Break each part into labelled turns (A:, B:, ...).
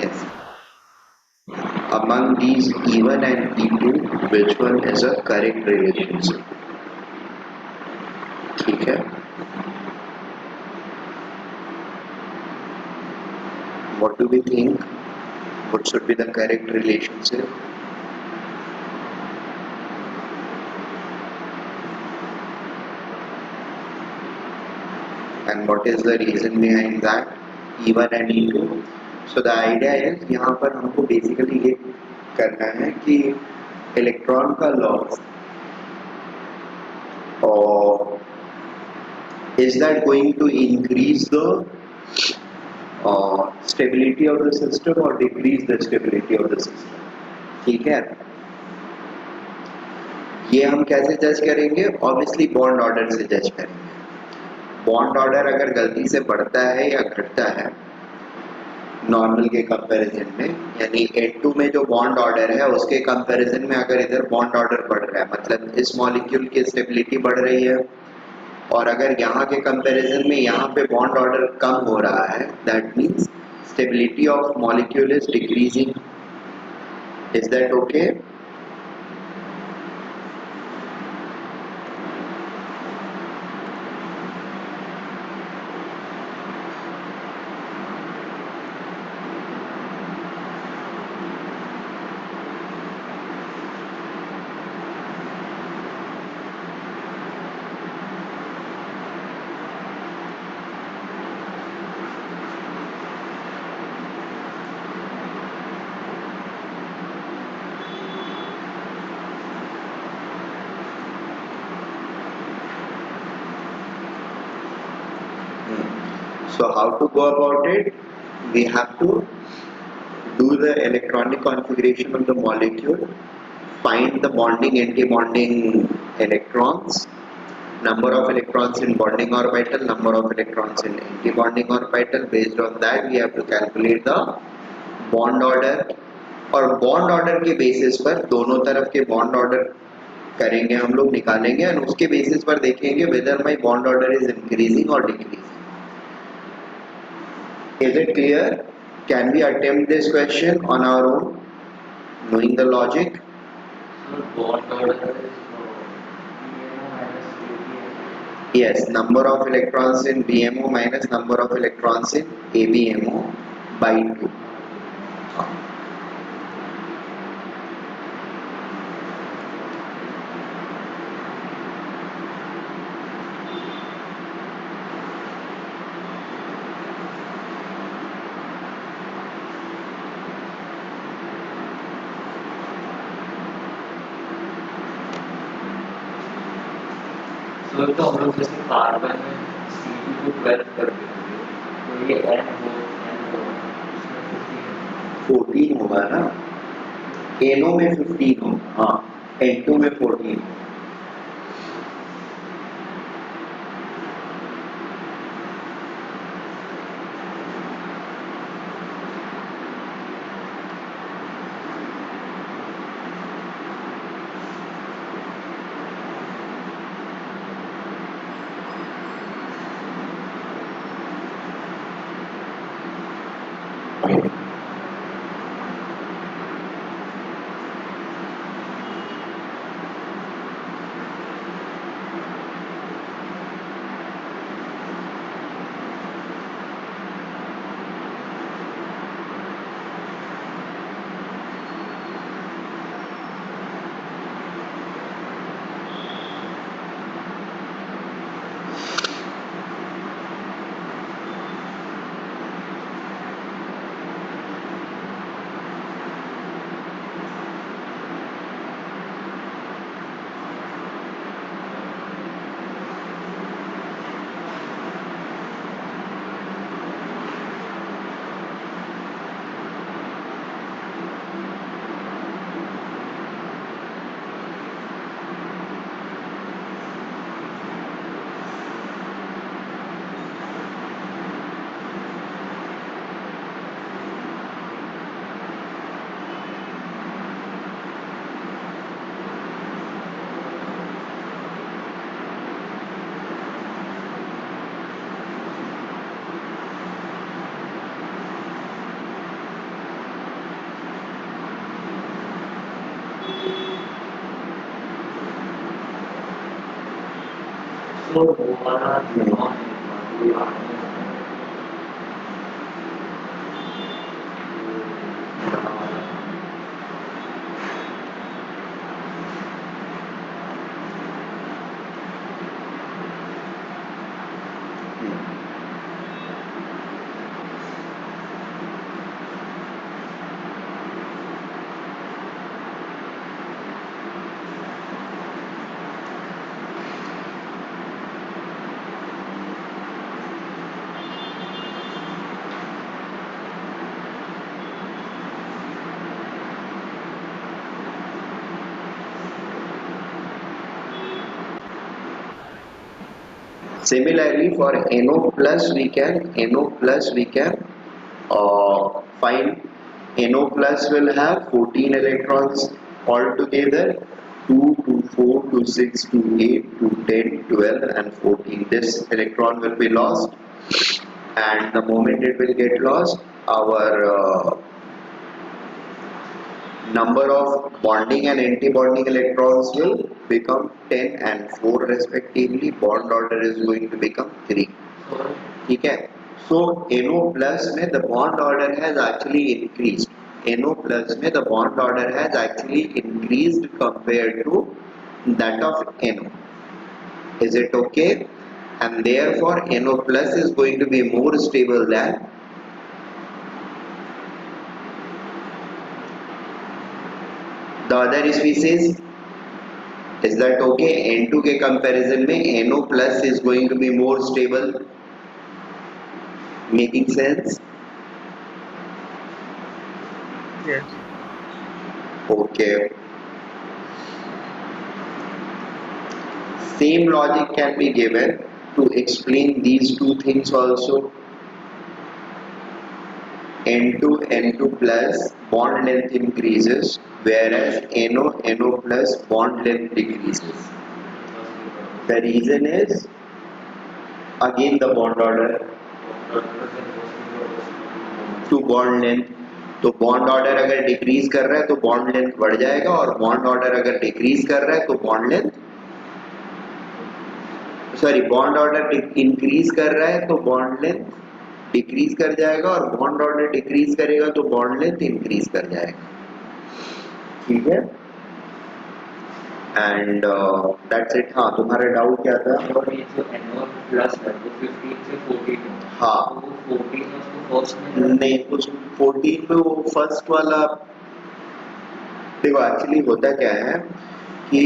A: Yes. Among these E1 and E2, which one is a correct relationship? ठीक है. What do we think? What should be the correct relationship? And what is the reason behind that? E1 and E2. So the idea is यहाँ पर हमको basically ये करना है कि electron का लॉस और is that going to increase the stability of the system or decrease the stability of the system? ठीक है. ये हम कैसे जज करेंगे? ऑब्वियसली बॉन्ड ऑर्डर से जज करेंगे. बॉन्ड ऑर्डर अगर गलती से बढ़ता है या घटता है नॉर्मल के कंपैरिजन में, यानी N2 में जो बॉन्ड ऑर्डर है उसके कंपैरिजन में अगर इधर बॉन्ड ऑर्डर बढ़ रहा है, मतलब इस मॉलिक्यूल की स्टेबिलिटी बढ़ रही है, और अगर यहाँ के कंपैरिजन में यहाँ पे बॉन्ड ऑर्डर कम हो रहा है, that means stability of molecule is decreasing. Is that okay? So how to go about it? We have to do the electronic configuration of the molecule, find the bonding anti-bonding electrons, number of electrons in bonding orbital, number of electrons in anti-bonding orbital. Based on that we have to calculate the bond order, और bond order के basis पर दोनों तरफ के bond order करेंगे हम लोग, निकालेंगे, और उसके basis पर देखेंगे whether my bond order is increasing or decreasing. Is it clear? Can we attempt this question on our own, knowing the logic? Yes, number of electrons in BMO minus number of electrons in ABMO by 2.
B: तो हम लोग जैसे carbon में Cl को 12 कर देंगे तो ये N हो
A: 14 होगा ना, NO में 15 हो, हाँ, N2 में 14.
B: तो वो वाला नॉन कोई बात नहीं
A: Similarly, for NO plus we can find NO plus will have 14 electrons altogether, 2 to 4 to 6 to 8 to 10, 12 and 14. This electron will be lost, and the moment it will get lost, our number of bonding and anti-bonding electrons will become 10 and 4 respectively. Bond order is going to become 3. ठीक है. So NO plus में the bond order has actually increased. NO plus में the bond order has actually increased compared to that of NO. Is it okay? And therefore NO plus is going to be more stable than the other species. Is that okay? N2 के comparison में NO plus is going to be more stable. Making sense?
C: Yes.
A: Okay. Same logic can be given to explain these two things also. N2 plus bond length increases, whereas NO plus bond length decreases. The reason is again the bond order to bond length. तो bond order अगर decrease कर रहा है तो bond length बढ़ जाएगा, और bond order अगर डिक्रीज कर रहा है तो बॉन्ड ऑर्डर इंक्रीज कर रहा है तो बॉन्ड लेंथ डिक्रीज कर जाएगा, और बॉन्ड ऑर्डर डिक्रीज करेगा तो बॉन्ड लेंथ इंक्रीज कर जाएगा. ठीक है. And that's it. हाँ, तुम्हारा डाउट क्या था?
B: और ये जो NO प्लस है वो 15 से 14 है.
A: हाँ.
B: तो वो 14 उसको फर्स्ट में
A: नहीं, उस 14 में वो फर्स्ट वाला, देखो एक्चुअली होता क्या है कि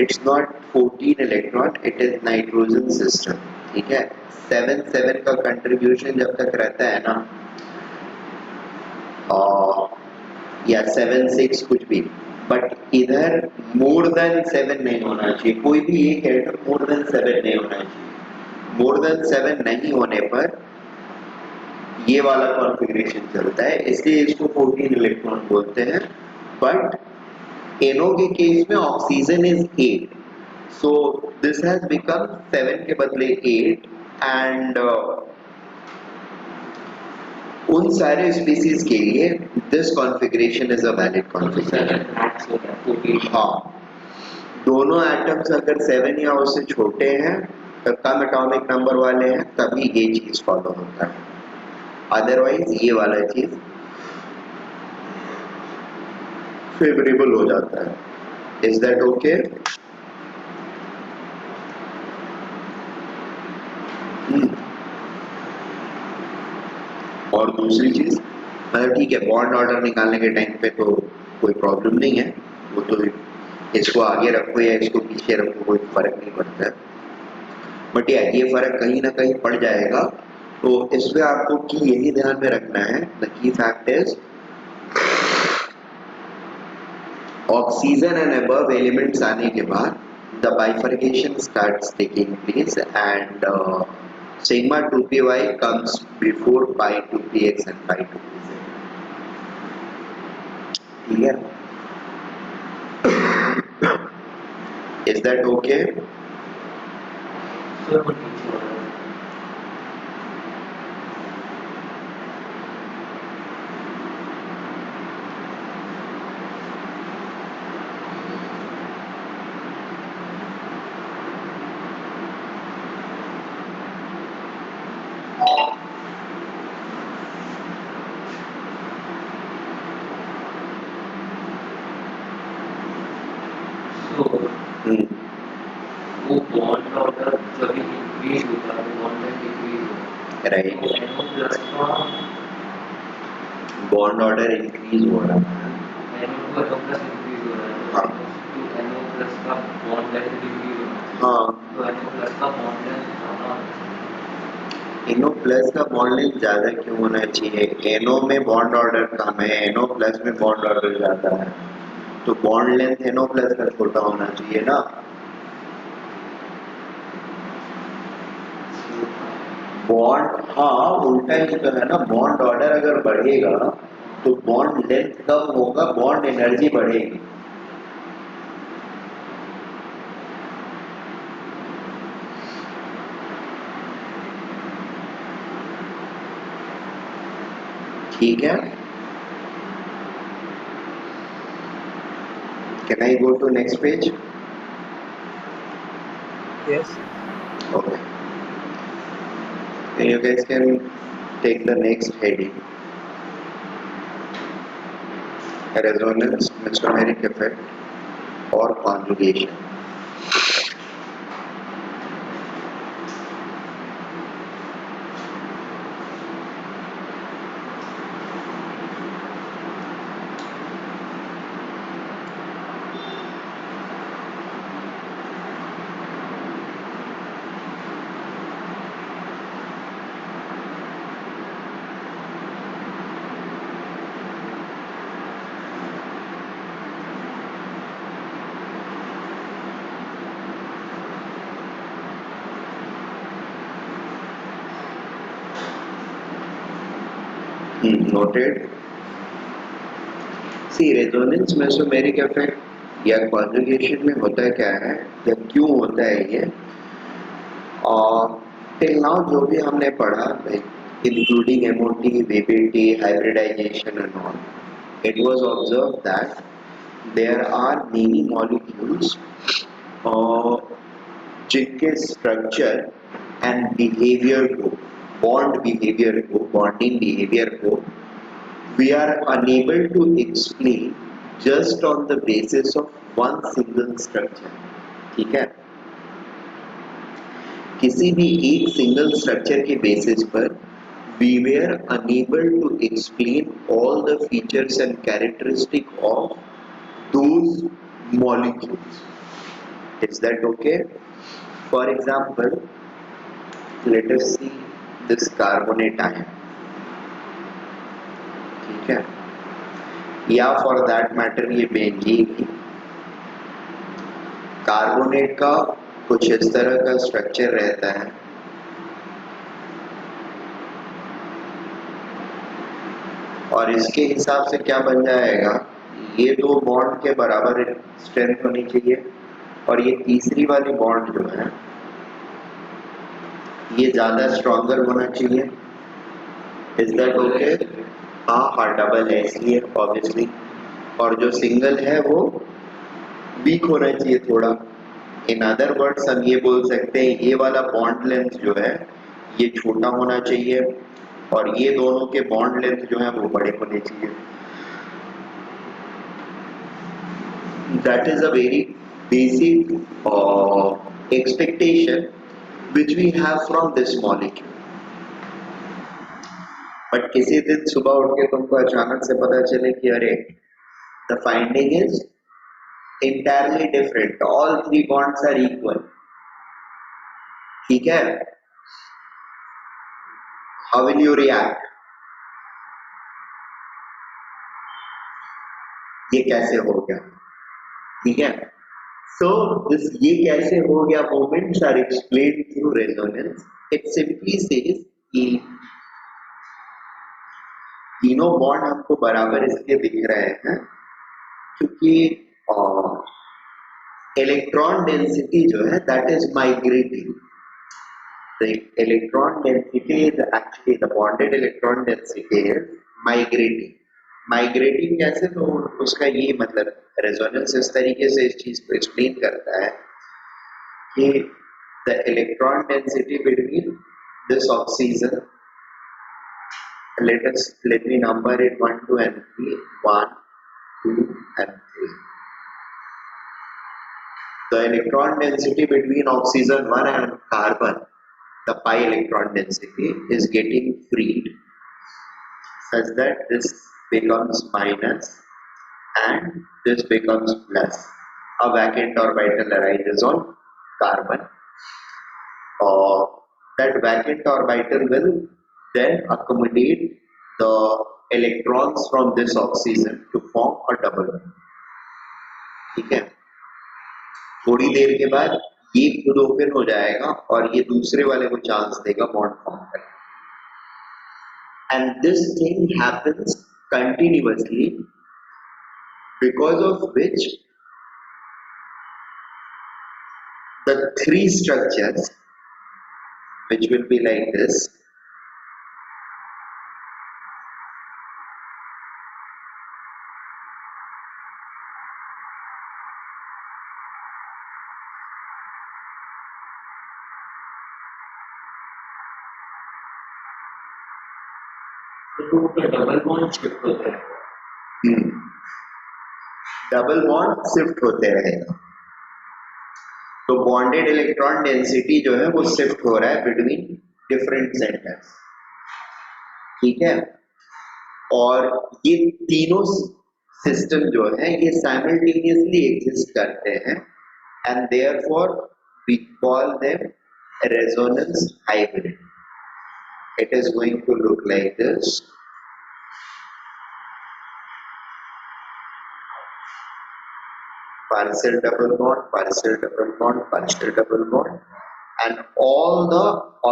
A: it's not 14 electron, it is nitrogen system. ठीक है. 7 का कंट्रीब्यूशन जब तक रहता है ना, या 7 6 कुछ भी, बट इधर मोर देन 7 नहीं होना चाहिए. कोई भी एक एटम मोर देन 7 नहीं होना चाहिए. मोर देन 7 नहीं होने पर ये वाला कॉन्फ़िगरेशन चलता है, इसलिए इसको 14 इलेक्ट्रॉन बोलते हैं. बट NO के केस में oxygen is 8, so this has become 7 के बदले 8, एंड उन सारे स्पीसीज के लिए this configuration is a valid configuration. हाँ, दोनों एटम्स अगर 7 या उससे छोटे हैं, कम एटॉमिक नंबर वाले हैं, तभी ये चीज फॉलो होता है. अदरवाइज ये वाला चीज फेवरेबल हो जाता है. Is that okay? और दूसरी चीज, मतलब ठीक है, बॉन्ड ऑर्डर निकालने के टाइम पे तो कोई प्रॉब्लम नहीं है, वो तो इसको आगे रखो या इसको पीछे रखो कोई फर्क नहीं पड़ता है. बट यार ये फर्क कहीं ना कहीं पड़ जाएगा, तो इसमें आपको की यही ध्यान में रखना है. The key fact is oxygen and above elements आने के बाद the bifurcation starts taking place, and sigma 2py comes before pi 2px and pi 2pz. Clear? Is that okay?
B: जो वो बॉन्ड ऑर्डर जब इंक्रीज होता है बॉन्ड लेंथ इंक्रीज होता है
A: राइट,
B: तो NO प्लस का
A: बॉन्ड ऑर्डर इंक्रीज हो रहा है।
B: NO to NO plus increase हो रहा है तो
A: हाँ
B: NO टू NO प्लस का बॉन्ड लेंथ इंक्रीज हो रहा है
A: हाँ,
B: तो NO प्लस का बॉन्ड लेंथ ज़्यादा होना
A: NO प्लस का बॉन्ड लेंथ ज्यादा क्यों होना चाहिए? NO में बॉन्ड ऑर्डर कम है, NO प्लस में बॉन्ड ऑर्डर ज्यादा है, तो बॉन्ड लेंथ NO प्लस का छोटा होना चाहिए ना। बॉन्ड, हाँ उल्टा ही तो है ना, बॉन्ड ऑर्डर अगर बढ़ेगा तो बॉन्ड लेंथ कम होगा, बॉन्ड एनर्जी बढ़ेगी। ठीक है, can I go to next page?
C: Yes.
A: Okay, then you guys can take the next heading, resonance, mesomeric effect or conjugation. Noted. See, resonance mesomeric effect या conjugation में होता क्या है या क्यों होता है ये, और टिल नाउ जो भी हमने पढ़ा, including MOT, VBT, hybridization and all, it was observed that there are many molecules जिनके स्ट्रक्चर एंड बिहेवियर को, बॉन्ड बिहेवियर को, बॉन्डिंग बिहेवियर को we are unable to explain just on the basis of one single structure. ठीक है, किसी भी एक single structure के बेसिस पर we were unable to explain all the features and characteristic of those molecules. Is that okay? For example, let us see this carbonate ion. ठीक है, या फॉर दैट मैटर ये बेंजीन, कार्बोनेट का कुछ इस तरह का स्ट्रक्चर रहता है, और इसके हिसाब से क्या बन जाएगा, ये दो बॉन्ड के बराबर स्ट्रेंथ होनी चाहिए और ये तीसरी वाली बॉन्ड जो है ये ज्यादा स्ट्रॉन्गर होना चाहिए। Is that okay? हाँ, डबल है इसलिए ऑब्वियसली, और जो सिंगल है वो वीक होना चाहिए थोड़ा। इन अदर वर्ड्स हम ये बोल सकते हैं ये वाला बॉन्ड लेंथ जो है ये छोटा होना चाहिए और ये दोनों के बॉन्ड लेंथ जो है वो बड़े होने चाहिए। That is a very basic expectation which we have from this molecule. But किसी दिन सुबह उठ के तुमको अचानक से पता चले कि अरे the finding is entirely different, all three bonds are equal. ठीक है, how will you react? ये कैसे हो गया? ठीक है, so this ये कैसे हो गया moments are explained through resonance. It simply says कि तीनों बॉन्ड हमको बराबर इसके दिख रहे हैं क्योंकि इलेक्ट्रॉन डेंसिटी जो है that is migrating. The electron density is actually the bonded electron density is migrating. Migrating कैसे, तो उसका ये मतलब रेजोनेंस इस तरीके से इस चीज को एक्सप्लेन करता है कि the electron density between this oxygen, let me number it 1 2 and 3, 1 2 and 3. the electron density between oxygen 1 and carbon, the pi electron density, is getting freed such that this becomes minus and this becomes plus. A vacant orbital arises on carbon. That vacant orbital will then accommodate the electrons from this oxygen to form a double bond. ठीक है, थोड़ी देर के बाद ये खुद open हो जाएगा और ये दूसरे वाले को चांस देगा बॉन्ड फॉर्म करने. And this thing happens continuously, because of which the three structures, which will be like this,
B: double bond shift होते हैं.
A: डबल बॉन्ड शिफ्ट होते रहेगा. तो बॉन्डेड इलेक्ट्रॉन डेंसिटी जो है वो शिफ्ट हो रहा है बिटवीन डिफरेंट सेंटर्स. ठीक है, और ये तीनों सिस्टम जो है ये साइमल्टेनियसली एग्जिस्ट करते हैं, and therefore we call them resonance hybrid. It is going to look like this. Partial double bond, partial double bond, partial double bond, and all the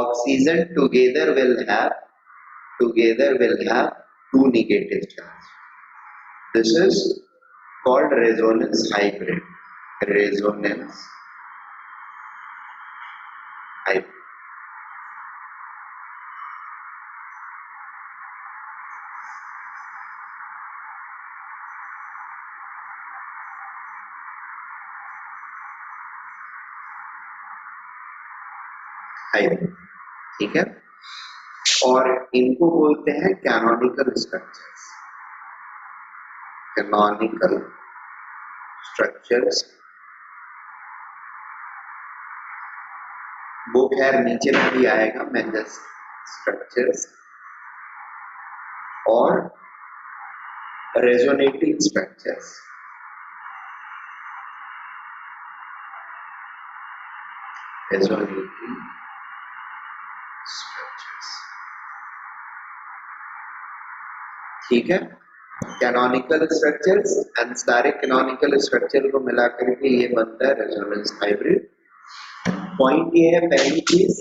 A: oxygen together will have two negative charges. This is called resonance hybrid. Resonance hybrid. Hybrid. ठीक है, और इनको बोलते हैं canonical structures. Canonical structures वो खैर नीचे में भी आएगा, मैं जस्ट स्ट्रक्चर्स और रेजोनेटिंग स्ट्रक्चर्स. Resonating structures. ठीक है, कैनोनिकल स्ट्रक्चर्स एंड सारे कैनोनिकल स्ट्रक्चर को मिला करके ये बनता है रेजोनेंस हाइब्रिड. पॉइंट ये है पहली चीज,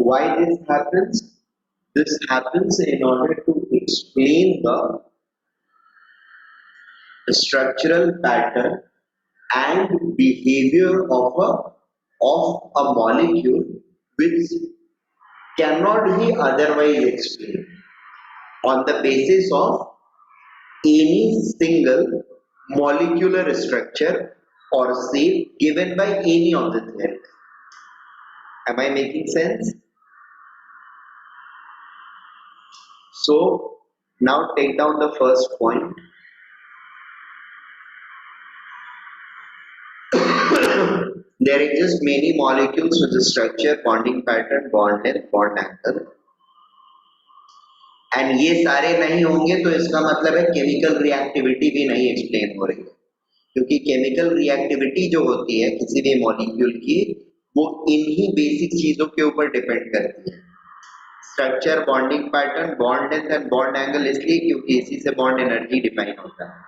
A: why this happens in order to explain the structural pattern and behaviour of a molecule which cannot be otherwise explained on the basis of any single molecular structure or shape given by any of the theories. Am I making sense? So now take down the first point. There exist many molecules with the structure, bonding pattern, bond length, bond angle. And ये सारे नहीं होंगे तो इसका मतलब है chemical reactivity भी नहीं एक्सप्लेन हो रही है, क्योंकि केमिकल रिएक्टिविटी जो होती है किसी भी मॉलिक्यूल की वो इन्हीं बेसिक चीजों के ऊपर डिपेंड करती है. Structure, bonding pattern, bond length and bond angle, इसलिए क्योंकि इसी से बॉन्ड एनर्जी डिफाइन होता है.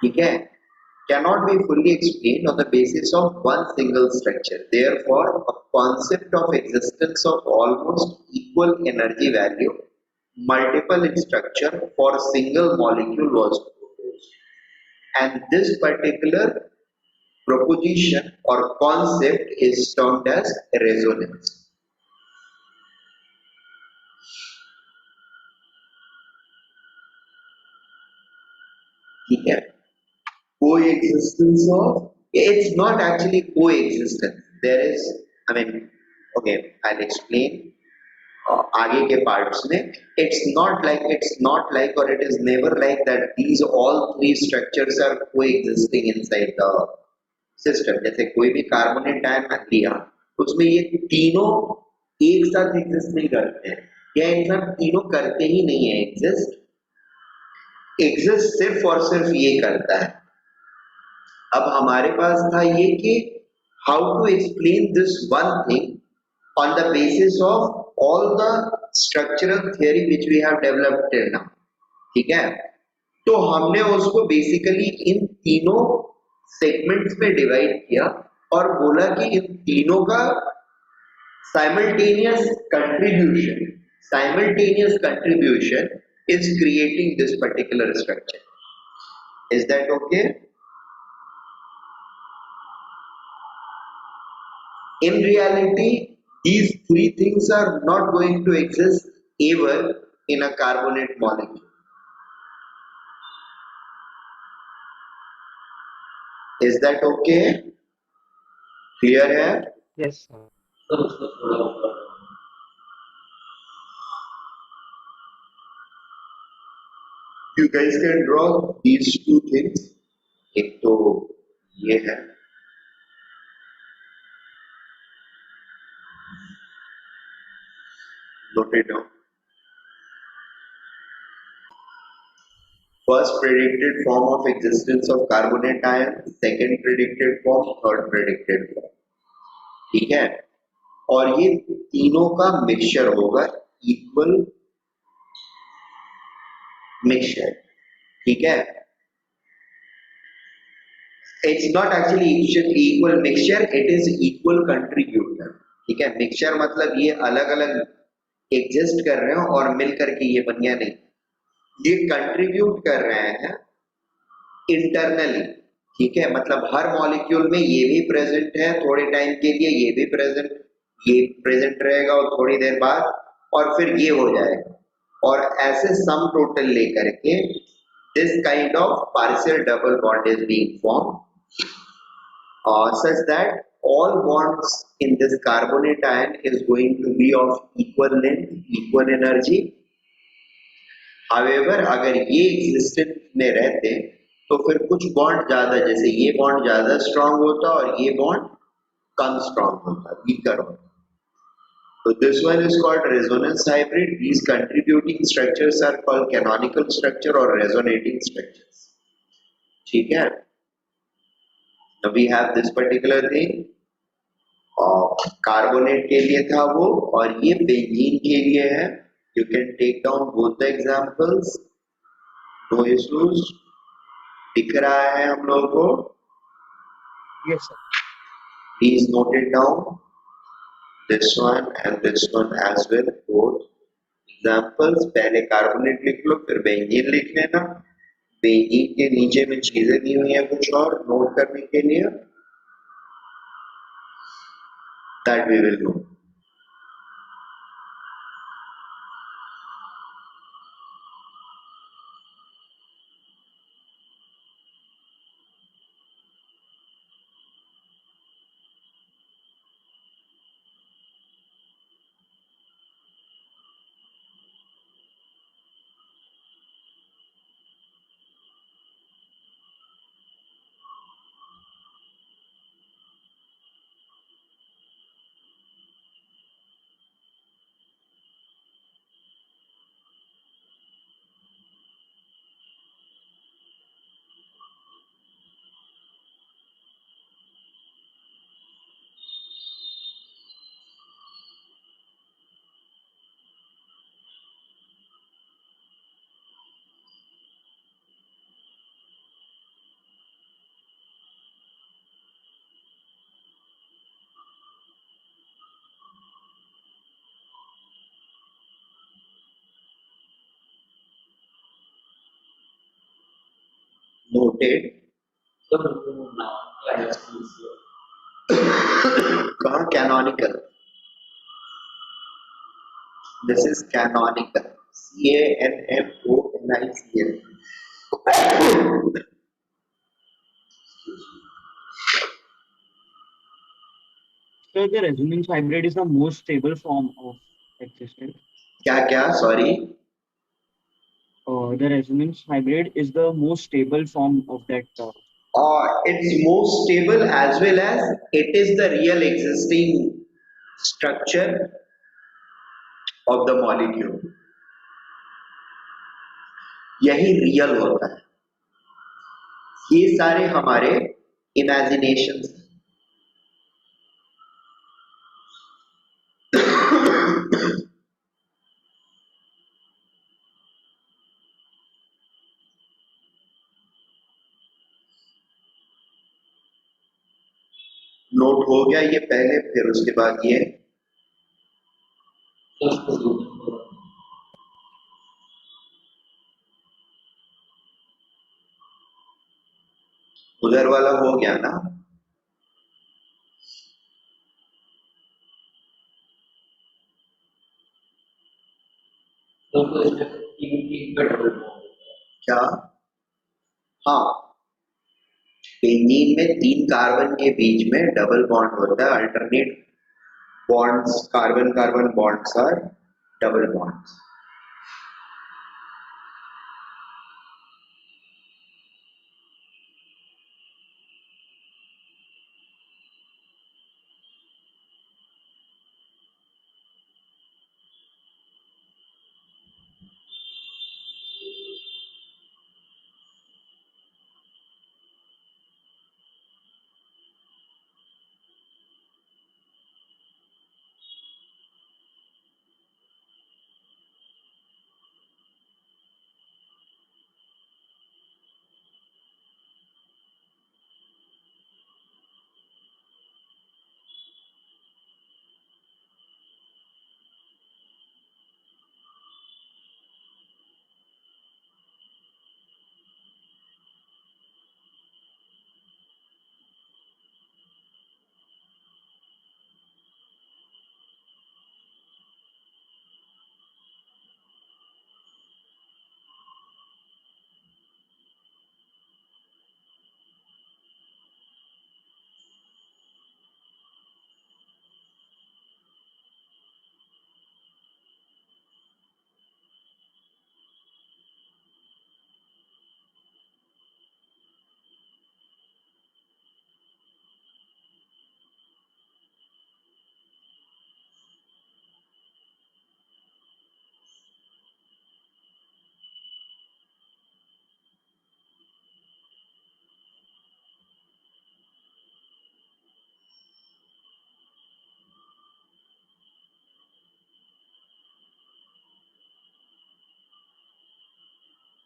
A: ठीक है, cannot be fully explained on the basis of one single structure. Therefore, a concept of existence of almost equal energy value, multiple in structure for a single molecule was proposed. And this particular proposition or concept is termed as resonance. ठीक है, coexistence of, it's not actually coexistence, there is, I mean, okay, I'll explain आगे के parts में. It's not like or it is never like that these all three structures are coexisting inside the system, जैसे कोई भी carbonate ion लिया, उसमें ये तीनों एक साथ एग्जिस्ट नहीं करते हैं, या इनफैक्ट तीनों करते ही नहीं है एग्जिस्ट, एग्जिस्ट सिर्फ और सिर्फ ये करता है। अब हमारे पास था ये कि how to explain this one thing on the basis of all the structural theory which we have developed till now, ठीक है। तो हमने उसको बेसिकली इन तीनों सेगमेंट्स में डिवाइड किया और बोला कि इन तीनों का simultaneous contribution is creating this particular structure. Is that okay? In reality, these three things are not going to exist ever in a carbonate molecule. Is that okay? Clear है?
C: Yes, sir.
B: तो उसको थोड़ा ऊपर
A: You guys can draw these two things. एक तो ये है, note it down. First predicted form of existence of carbonate ion, second predicted form, third predicted form, ठीक है। और ये तीनों का मिक्सचर होगा, इक्वल मिक्सचर, ठीक है। It's not actually equal mixture, it is equal contributor, ठीक है। मिक्सचर मतलब ये अलग अलग एग्जिस्ट कर रहे हो और मिल करके ये बन गया, नहीं, ये कंट्रीब्यूट कर रहे हैं इंटरनली, ठीक है। मतलब हर मॉलिक्यूल में ये भी प्रेजेंट है थोड़े टाइम के लिए, ये भी प्रेजेंट, ये प्रेजेंट रहेगा और थोड़ी देर बाद, और फिर ये हो जाएगा, और ऐसे सम टोटल लेकर के this kind of partial double bond is being formed, such that all bonds in this carbonate ion is going to be of equal length, equal energy. However, अगर ये existence में रहते तो फिर कुछ बॉन्ड ज्यादा, जैसे ये बॉन्ड ज्यादा स्ट्रांग होता और ये बॉन्ड कम स्ट्रांग होता, वीकर होता। So this one is called resonance hybrid. These contributing structures are called canonical structure or resonating structures, ठीक है। Now we have this particular thing, और कार्बोनेट के लिए था वो, और ये बेंजीन के लिए है। You can take down both the examples, no issues, दिख रहा है हम लोगों को?
C: Yes, sir.
A: Please note it down, this one and this one as well, both examples। पहले कार्बोनेट लिख लो, फिर बेंजीन लिख लेना। बेंजीन के नीचे में चीजें दी हुई है कुछ और नोट करने के लिए, that we will know। Noted।
B: तो नाम क्लास
A: कहाँ canonical? This is canonical, CANMONICAL।
C: So the resonance hybrid is the most stable form of existence.
A: क्या क्या, sorry?
C: The resonance hybrid is the most stable form of that.
A: It's most stable as well as it is the real existing structure of the molecule. यही real होता है, ये सारे हमारे imagination. Note हो गया ये पहले, फिर उसके बाद ये उधर वाला हो गया ना। क्या? हाँ, बेंजीन में 3 कार्बन के बीच में डबल बॉन्ड होता है। Alternate bonds, carbon carbon bonds are double bonds.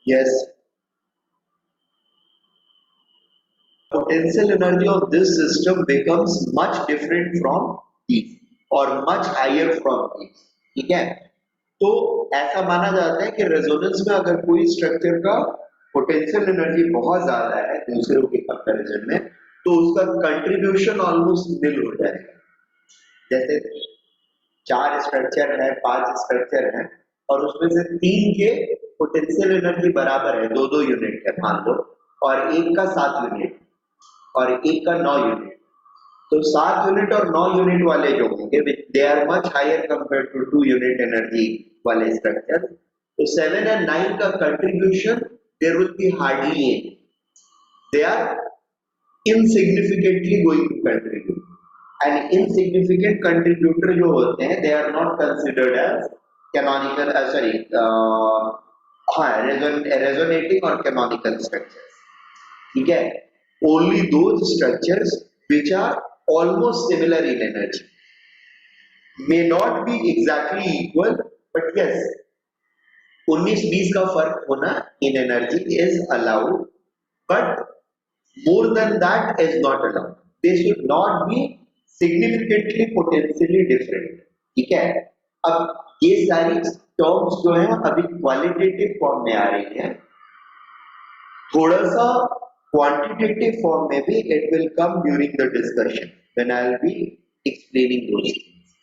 A: Yes, potential energy of this system becomes much different from these or much higher from these। ठीक है, तो ऐसा माना जाता है कि रेजोनेंस में अगर कोई स्ट्रक्चर का पोटेंशियल एनर्जी बहुत ज्यादा है दूसरों के कंपैरिजन में, तो उसका कंट्रीब्यूशन ऑलमोस्ट निल हो जाएगा। जैसे 4 स्ट्रक्चर है, 5 स्ट्रक्चर है, और उसमें से 3 के पोटेंशियल एनर्जी बराबर है, 2-2 यूनिट है मान लो, और एक का 7 यूनिट और एक का 9 यूनिट। तो 7 यूनिट और 9 यूनिट वाले जो होंगे they are much higher compare to 2 unit energy वाले स्ट्रक्चर। तो 7 एंड 9 का contribution there will be hardly any, they are insignificantly going to contribute, and insignificant contributor जो होते हैं they are not considered as canonical, sorry, हाँ, resonating और canonical structures. ठीक है, only those structures which are almost similar in energy, may not be exactly equal, but yes, 19-20 का फर्क होना in energy is allowed, but more than that is not allowed। they should not be significantly potentially different। ठीक है, अब ये सारी terms जो है अभी क्वालिटेटिव फॉर्म में आ रही है, थोड़ा सा क्वांटिटेटिव फॉर्म में भी it will come during the discussion when I will be explaining those things.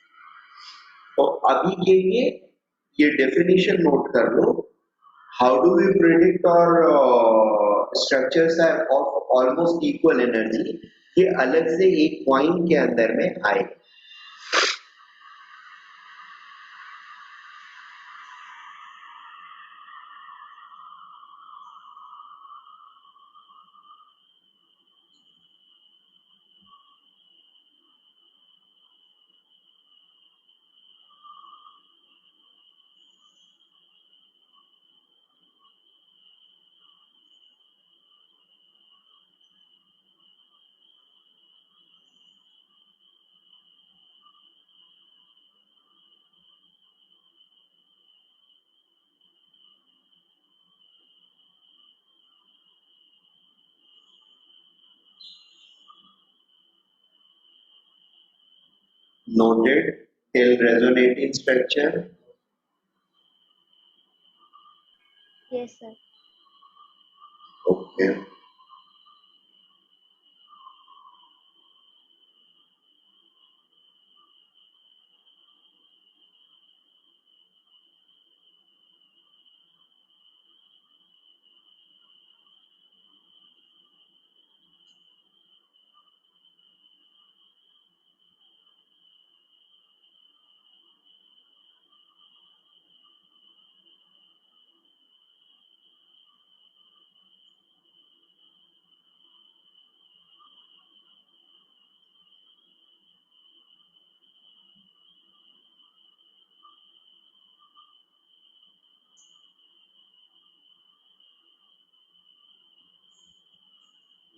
A: तो अभी के लिए ये डेफिनेशन नोट कर लो। हाउ डू वी प्रेडिक्ट और structures are of almost equal energy, ये अलग से एक पॉइंट के अंदर में आए। Noted. Till resonating structure.
D: Yes, sir.
A: Okay.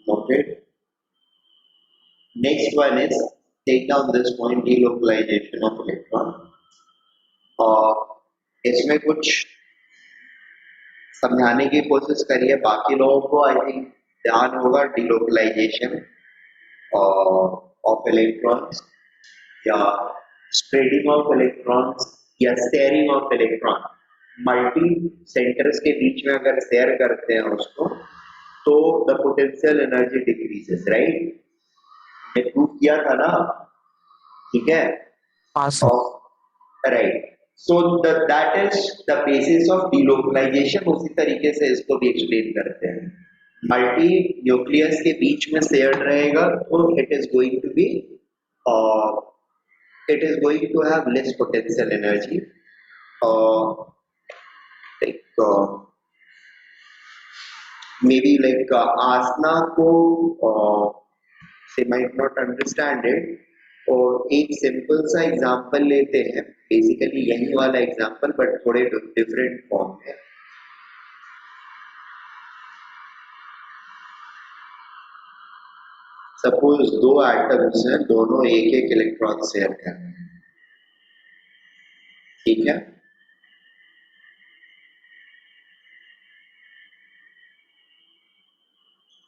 A: Noted. Next one is take down this point delocalization of electron. इसमें कुछ समझाने की कोशिश करिए बाकी लोगों को आई थिंक ध्यान होगा डिलोकलाइजेशन ऑफ इलेक्ट्रॉन्स या स्प्रेडिंग ऑफ इलेक्ट्रॉन्स या sharing of electron multi centres के बीच में अगर शेयर करते हैं उसको तो the potential energy decreases right ने प्रूव किया था ना ठीक है right so that is the basis of delocalisation उसी तरीके से इसको भी एक्सप्लेन करते हैं मल्टी न्यूक्लियस के बीच में शेयर्ड रहेगा तो it is going to be it is going to have less potential energy like maybe like asna ko they might not understand it और एक सिंपल सा एग्जांपल लेते हैं बेसिकली यही वाला एग्जांपल बट थोड़े डिफरेंट फॉर्म में सपोज दो एटम्स हैं दोनों एक एक इलेक्ट्रॉन शेयर कर रहे हैं ठीक है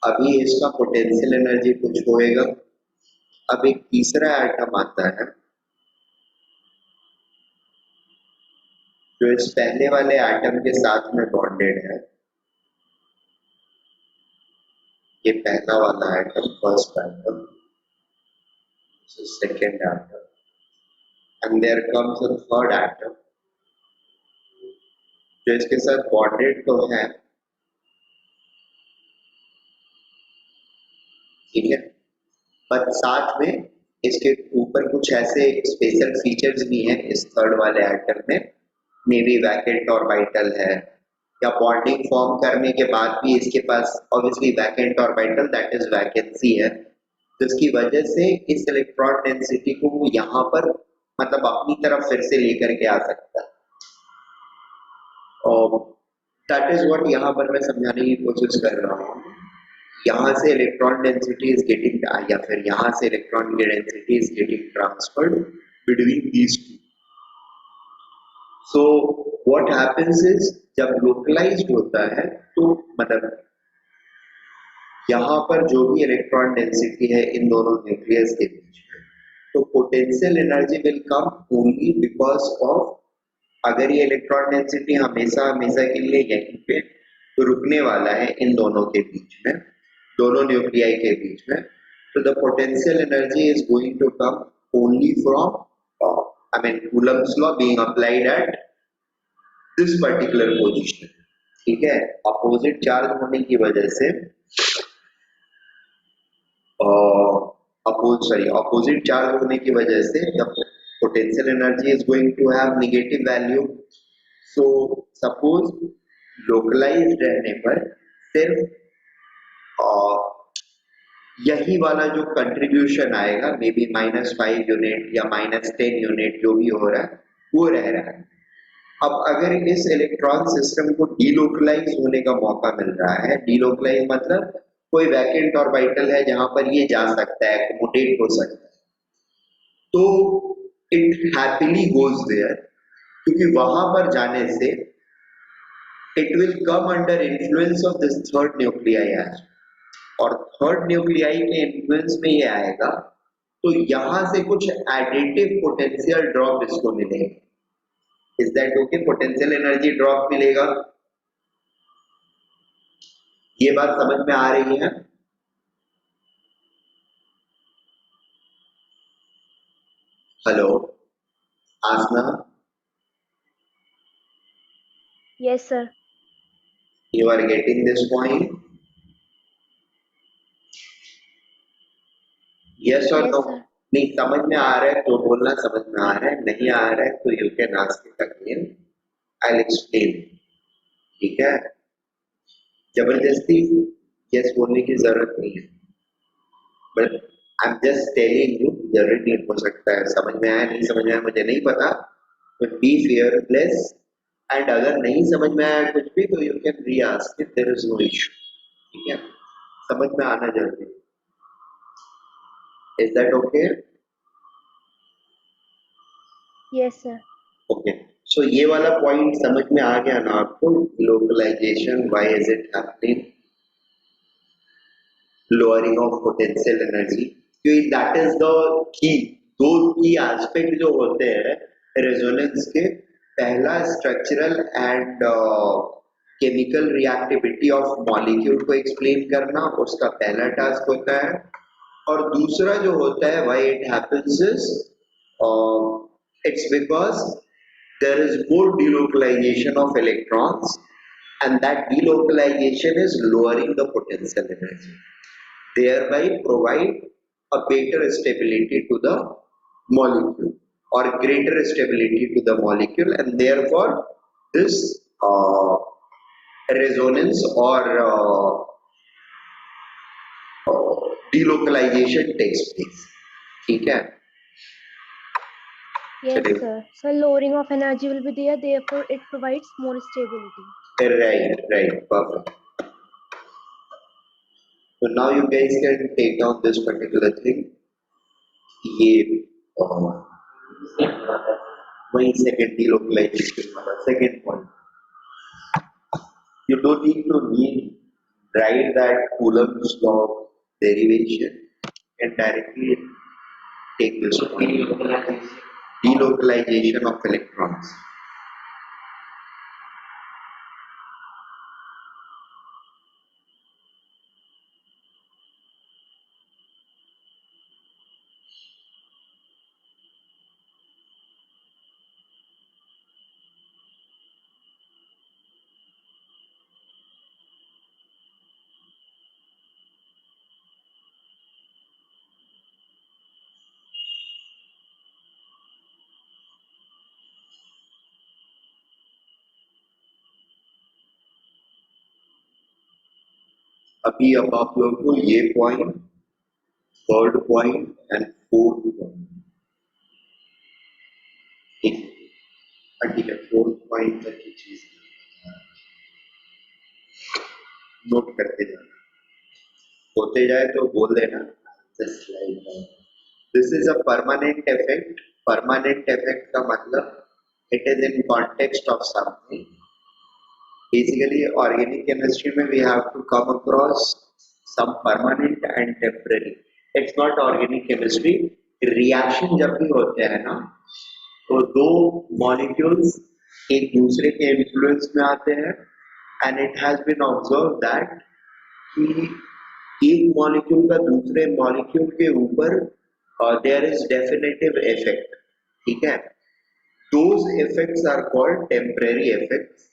A: अभी इसका पोटेंशियल एनर्जी कुछ होएगा अब एक तीसरा एटम आता है जो इस पहले वाले एटम के साथ में बॉन्डेड है ये पहला वाला atom first atom second atom and there comes a third atom जो इसके साथ बॉन्डेड तो है ठीक है पर साथ में इसके ऊपर कुछ ऐसे स्पेशल फीचर्स भी हैं इस थर्ड वाले एटम में मे बी वैकेंट ऑर्बिटल है या बॉन्डिंग फॉर्म करने के बाद भी इसके पास obviously vacant orbital that is vacancy है तो इसकी वजह से इस इलेक्ट्रॉन डेंसिटी को वो यहाँ पर मतलब अपनी तरफ फिर से लेकर के आ सकता है और दैट इज व्हाट यहाँ पर मैं समझाने की कोशिश कर रहा हूँ यहाँ से इलेक्ट्रॉन डेंसिटी इज गेटिंग या फिर यहाँ से इलेक्ट्रॉन की density is getting transferred between these two so what happens is जब लोकलाइज्ड होता है तो मतलब यहाँ पर जो भी इलेक्ट्रॉन डेंसिटी है इन दोनों न्यूक्लियस के बीच में तो potential energy will come only because of अगर ये इलेक्ट्रॉन डेंसिटी हमेशा हमेशा के लिए यहीं पे तो रुकने वाला है इन दोनों के बीच में दोनों न्यूक्लियाई के बीच में तो the potential energy is going to come only from I mean Coulomb's law being applied at this particular position ठीक है अपोजिट चार्ज होने की वजह से अपोजिट चार्ज होने की वजह से the potential energy is going to have negative value so suppose localized रहने पर सिर्फ यही वाला जो कंट्रीब्यूशन आएगा मे बी -5 यूनिट या -10 यूनिट जो भी हो रहा है वो रह रहा है अब अगर इस इलेक्ट्रॉन सिस्टम को डीलोकलाइज होने का मौका मिल रहा है डीलोकलाइज मतलब कोई वैकेंट ऑर्बिटल है जहां पर ये जा सकता है एक्कोमोडेट हो सकता है तो इट हैप्पीली गोज देयर क्योंकि वहां पर जाने से it will come under influence of this third nuclei और थर्ड न्यूक्लियाई के इन्फ्लुएंस में ये आएगा तो यहां से कुछ एडिटिव पोटेंशियल ड्रॉप इसको मिलेगा। Is that okay? Potential energy drop मिलेगा। ये बात समझ में आ रही है? Hello Aasna,
D: Yes, sir.
A: You are getting this point? Yes और
D: Yes,
A: नो?
D: sir.
A: नहीं समझ में आ रहा है तो बोलना समझ में आ रहा है, नहीं आ रहा है तो you can ask it again, I will explain. ठीक है? जबरदस्ती यस बोलने की जरूरत नहीं है, but I am just telling you, जरूरी नहीं हो सकता है समझ में आया, नहीं समझ में आया मुझे नहीं पता, तो बी फियरलेस, एंड अगर नहीं समझ में आया कुछ भी तो you can re ask it, there is no issue. ठीक है? समझ में आना जरूरी है। Is that okay?
D: Yes, sir.
A: Okay, so ये वाला पॉइंट समझ में आ गया ना आपको? Localization, why is it happening, lowering of potential energy, क्योंकि that is the key। दो की एस्पेक्ट जो होते हैं रेजोनेंस के, पहला structural and chemical reactivity of molecule को एक्सप्लेन करना, उसका पहला टास्क होता है, और दूसरा जो होता है why it happens is it's because there is more delocalization of electrons, and that delocalization is lowering the potential energy, thereby provide a better stability to the molecule or greater stability to the molecule, and therefore this uh, resonance or delocalization takes place। ठीक है?
D: Yes,
A: चलिए,
D: sir. So lowering of energy will be there, therefore it provides more stability.
A: right, perfect। So now you guys can take down this particular thing। ये वही second delocalization वाला second point. You don't need write that Coulomb's law of derivation, and directly take this point, delocalization of electrons। अभी अब आप लोगों को ये point, third point and fourth point, ठीक है, फोर्थ पॉइंट तक की चीज नोट करते जाना, होते जाए तो बोल देना। Just like this is a permanent effect. Permanent effect का मतलब it is in context of something. Basically, organic chemistry में we have to come across some permanent and temporary. It's not organic chemistry. Reaction जब भी होते हैं ना, तो दो molecules एक दूसरे के influence में आते हैं, and it has been observed that कि एक molecule का दूसरे molecule के ऊपर there is definitive effect। ठीक है? Those effects are called temporary effects,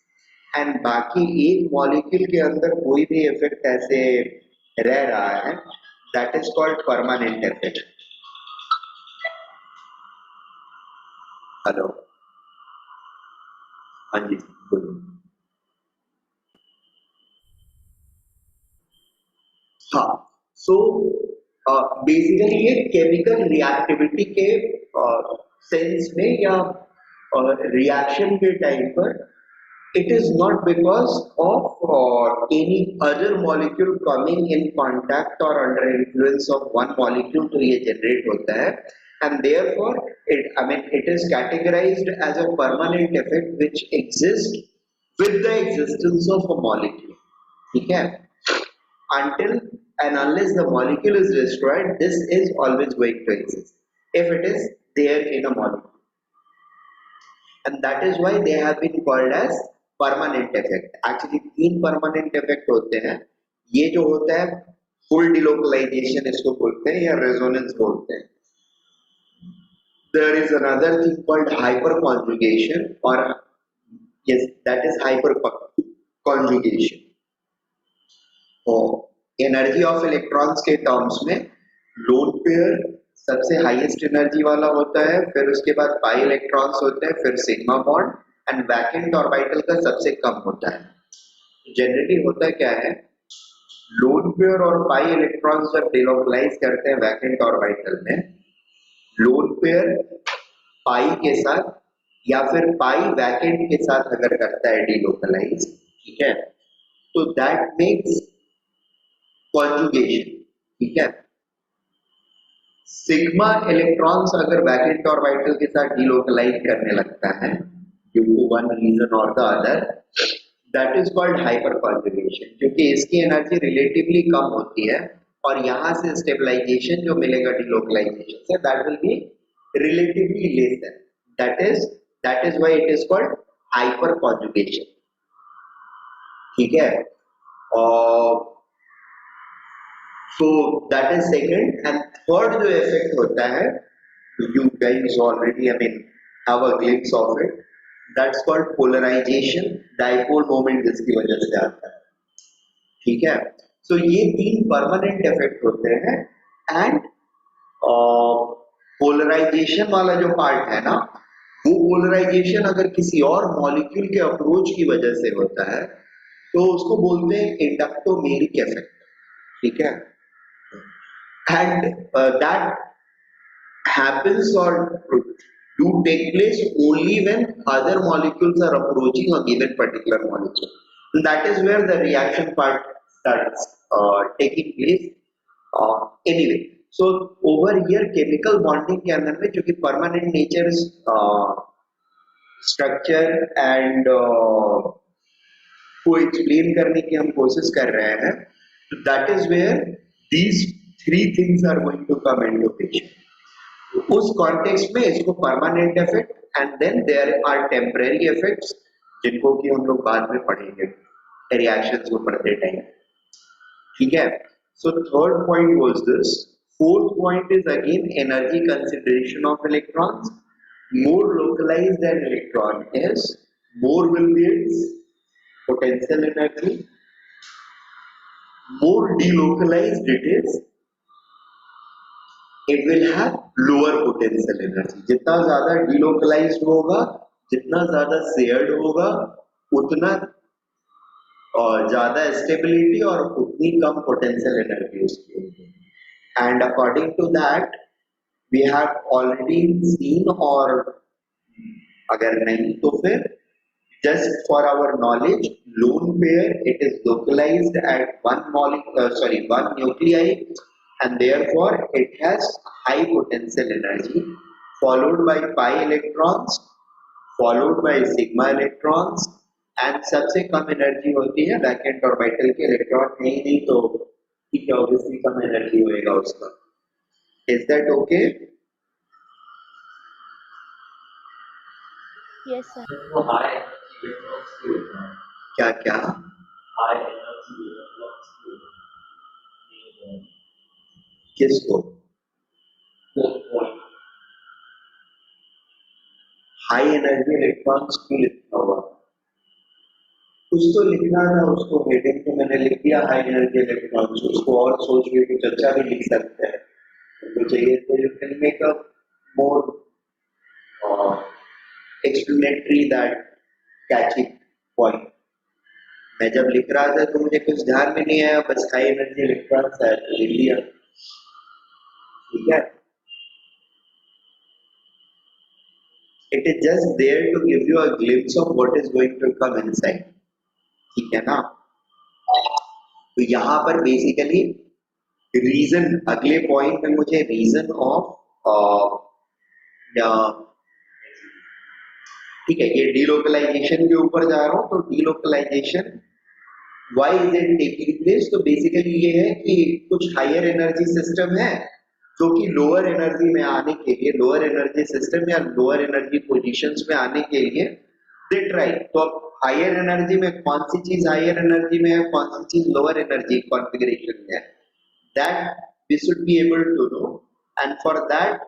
A: and बाकी एक मॉलिक्यूल के अंदर कोई भी इफेक्ट ऐसे रह रहा है, that is called permanent effect. Hello, हाँ जी बोलो। हाँ, सो बेसिकली ये केमिकल रिएक्टिविटी के सेंस में या रिएक्शन के टाइम पर it is not because of any other molecule coming in contact or under influence of one molecule तो ये generate होता है, and therefore it is categorized as a permanent effect which exists with the existence of a molecule। ठीक है? until and unless the molecule is destroyed, this is always going to exist if it is there in a molecule, and that is why they have been called as permanent effect. Actually तीन permanent effect होते हैं. ये जो होता है full delocalization इसको बोलते हैं या resonance बोलते हैं. There is another thing called hyperconjugation, or yes, that is hyperconjugation. Energy of electrons के टर्म्स में लोन पेयर सबसे हाईएस्ट एनर्जी वाला होता है, फिर उसके बाद पाई इलेक्ट्रॉन्स होते हैं, फिर sigma bond, and vacant orbital का सबसे कम होता है. जनरली होता क्या है, लोन पेयर और पाई इलेक्ट्रॉन्स जब डिलोकलाइज करते हैं वैकेंट ऑर्बिटल में, लोन पेयर पाई के साथ या फिर पाई वैकेंट के साथ अगर करता है डिलोकलाइज, ठीक है, तो दैट मेक्स कॉन्जुगेशन. ठीक है, सिग्मा इलेक्ट्रॉन्स अगर वैकेंट ऑर्बिटल के साथ डिलोकलाइज करने लगता है ड्यू टू वन रीजन और the other, that is called hyper conjugation, क्योंकि इसकी एनर्जी रिलेटिवली कम होती है और यहां से स्टेबलाइजेशन जो मिलेगा डिलोकलाइजेशन से, that will be relatively less than. That is why it is called hyper conjugation. ठीक है, और so that is second, and third जो effect होता है, you guys already have a glimpse of it, that's called polarization, dipole moment जिसकी वजह से आता है. ठीक है, so ये तीन permanent effect होते हैं, and polarization वाला जो part है ना, वो polarization अगर किसी और molecule के approach की वजह से होता है तो उसको बोलते हैं इंडक्टोमेरिक effect. ठीक है, and that happens or do take place only when other molecules are approaching a given particular molecule. And that is where the reaction part starts taking place. Anyway, so over here chemical bonding के अंदर में चूंकि permanent nature structure and को explain करने की हम कोशिश कर रहे हैं, that is where these three things are going to come into picture. उस context में इसको permanent effect, and then there are temporary effects जिनको कि हम लोग बाद में पढ़ेंगे reactions को पढ़ते टाइम. ठीक है, so third point was this. Fourth point is again energy consideration of electrons. More localized an electron is, more will be its potential energy. More delocalized it is, it will have lower potential energy. जितना ज्यादा delocalized होगा, जितना ज्यादा shared होगा, उतना ज्यादा stability और उतनी कम potential energy उसकी होगी. And according to that, we have already seen, और अगर नहीं तो फिर just for our knowledge, lone pair it is localized at one nuclei, and therefore it has high potential energy, followed by pi electrons, followed by sigma electrons, and सबसे कम energy होती है vacant orbital के electron. नहीं तो ठीक है, obviously कम energy होएगा उसका. Is that okay?
D: Yes, sir.
B: तो high electrons के होता है.
A: क्या क्या?
B: High energy electrons के होता है.
A: किसको?
B: Fourth point.
A: High energy electrons क्यों लिखा हुआ? कुछ तो लिखना था, उसको हेडिंग पे मैंने लिख दिया हाई एनर्जी इलेक्ट्रॉन्स. उसको और सोच के कुछ अच्छा भी लिख सकते हैं, तो चाहिए तो you can make a more explanatory that catching point. मैं जब लिख रहा था तो मुझे कुछ ध्यान में नहीं आया, बस हाई एनर्जी इलेक्ट्रॉन्स है तो लिख दिया. ठीक है, it is just there to give you a glimpse of what is going to come inside. ठीक है ना? तो यहाँ पर बेसिकली रीजन, अगले पॉइंट में मुझे रीजन ऑफ ठीक है, ये डीलोकलाइजेशन के ऊपर जा रहा हूँ. तो delocalisation Why is it taking place? तो बेसिकली ये है कि कुछ हायर एनर्जी सिस्टम है जो कि लोअर एनर्जी में आने के लिए, लोअर एनर्जी सिस्टम या लोअर एनर्जी पोजीशंस में आने के लिए दे ट्राई। तो अब हायर एनर्जी में कौन सी चीज हायर एनर्जी में है, कौन सी चीज लोअर एनर्जी कॉन्फ़िगरेशन में है, that we should be able to know, and for that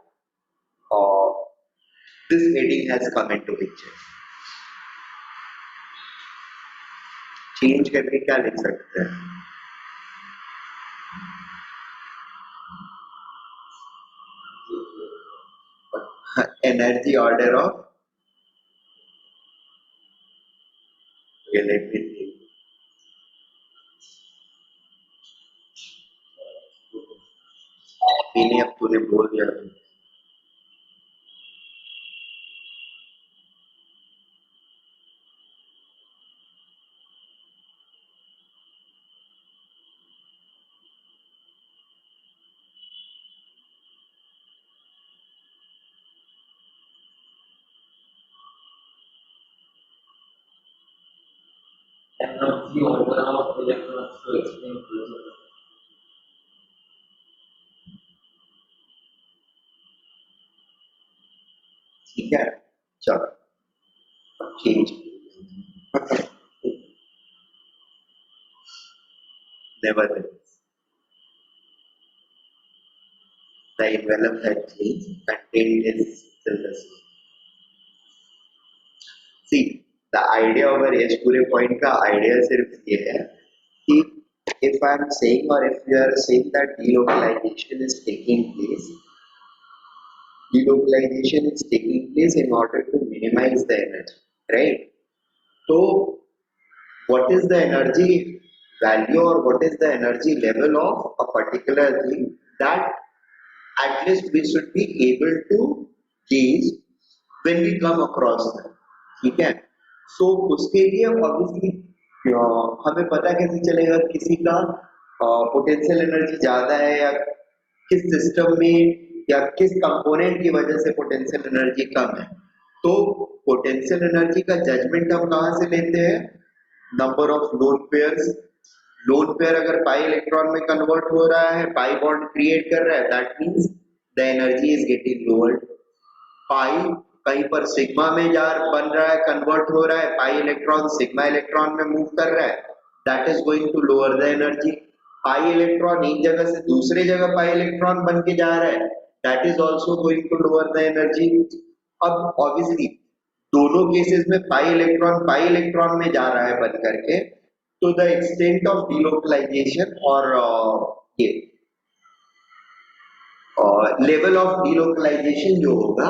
A: this heading has come into picture. Change करके क्या लिख सकते हैं? Energy order of, let me think. मैंने अब तूने बोल दिया।
B: energy order of electrons to explain closure.
A: ठीक है, चलो change. Nevertheless, the envelope had changed, contained is still the same. See, the idea over इस पूरे point का idea सिर्फ ये है कि if I am saying or if you are saying that delocalization is taking place, delocalization is taking place in order to minimize the energy, right? So, what is the energy value or what is the energy level of a particular thing that at least we should be able to gauge when we come across them, ठीक है? So उसके लिए obviously हमें पता कैसे चलेगा किसी का पोटेंशियल एनर्जी ज्यादा है या किस सिस्टम में या किस कंपोनेंट की वजह से पोटेंशियल एनर्जी कम है? तो पोटेंशियल एनर्जी का जजमेंट हम कहाँ से लेते हैं? Number of lone pairs. Loan pair अगर पाई इलेक्ट्रॉन में कन्वर्ट हो रहा है, पाई बॉन्ड क्रिएट कर रहा है, that means the energy is getting lowered. Pi कहीं पर सिग्मा में जा बन रहा है, कन्वर्ट हो रहा है, पाई इलेक्ट्रॉन सिग्मा इलेक्ट्रॉन में मूव कर रहा है, that is going to lower the energy. Pi electron एक जगह से दूसरे जगह पाई इलेक्ट्रॉन बन के जा रहा है, that is also going to lower the energy. अब ऑब्वियसली दोनों केसेस में पाई इलेक्ट्रॉन में जा रहा है बन करके, तो द एक्सटेंट ऑफ डिलोकलाइजेशन और ये लेवल ऑफ डिलोकलाइजेशन जो होगा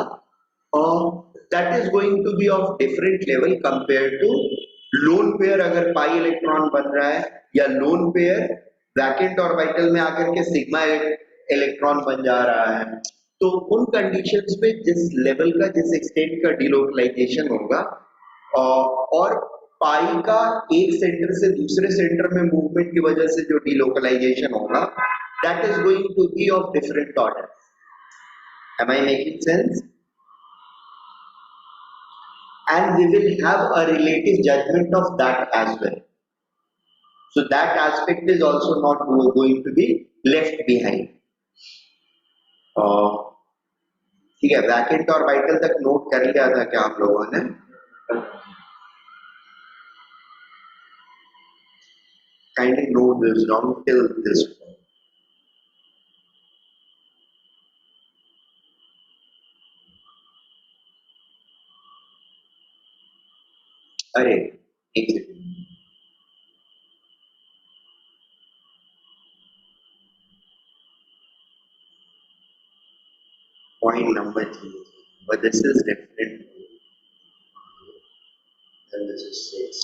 A: that is going to be of different level compare to lone pair अगर पाई इलेक्ट्रॉन बन रहा है, या लोन पेयर वैकेंट ऑर्बिटल में आकर के सिग्मा इलेक्ट्रॉन बन जा रहा है। तो उन कंडीशंस में जिस लेवल का, जिस एक्सटेंट का डिलोकलाइजेशन होगा और पाई का एक सेंटर से दूसरे सेंटर में मूवमेंट की वजह से जो डिलोकलाइजेशन होगा, that is going to be of different order. Am I making sense? And we will have a relative judgment of that as well. So that aspect is also not going to be left behind. ठीक है, vacant और vital तक note कर लिया था क्या हम लोगों ने? Kindly note this down till this point. अरे एक second, point number 3, but this is different than this is 6.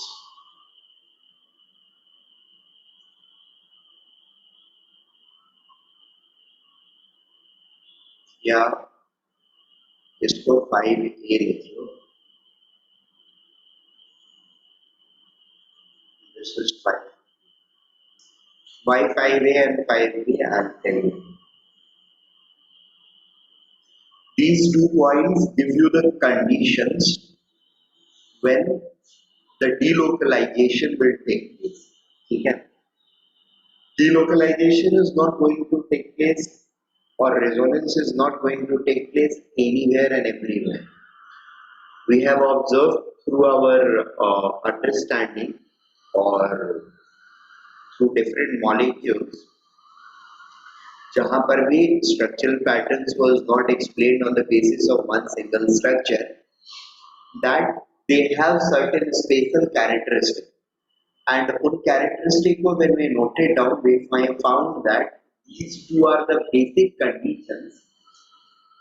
A: या इसको 5A लिख लो, this is 5. Why 5A and 5B? I'll tell you. These 2 points give you the conditions when the delocalization will take place. ठीक है, delocalization is not going to take place or resonance is not going to take place anywhere and everywhere. We have observed through our understanding or through different molecules, जहाँ पर भी structural patterns was not explained on the basis of one single structure, that they have certain spatial characteristics, and उन characteristic को when we noted down, we found that these two are the basic conditions.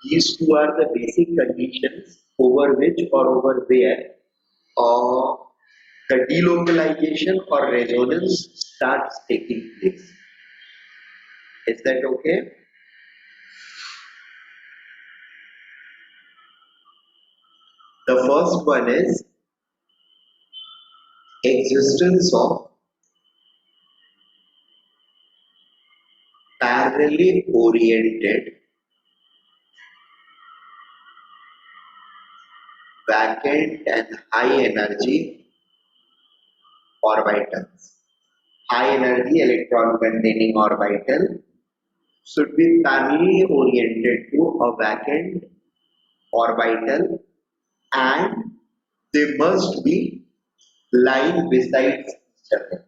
A: These two are the basic conditions over which or over where the delocalization or resonance starts taking place. Is that okay? The first one is existence of parallelly oriented vacant and high energy orbitals. High energy electron containing orbital should be parallelly oriented to a vacant orbital and they must be lying beside each other.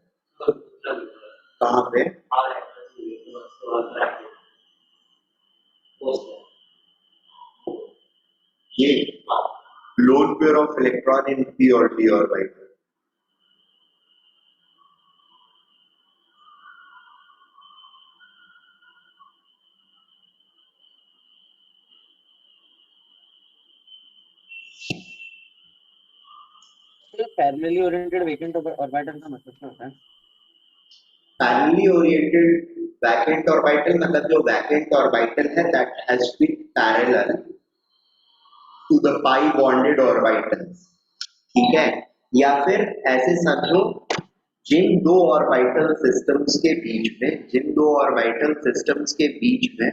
A: कहाँ पे? ये lone pair of electron in p or d orbital.
C: Parallelly oriented vacant orbital का मतलब क्या होता है?
A: Parallelly oriented vacant orbital मतलब जो वैकेंट ऑर्बिटल है that has to be parallel to the pi bonded orbitals, ठीक है, या फिर ऐसे समझो जिन दो ऑर्बिटल सिस्टम्स के बीच में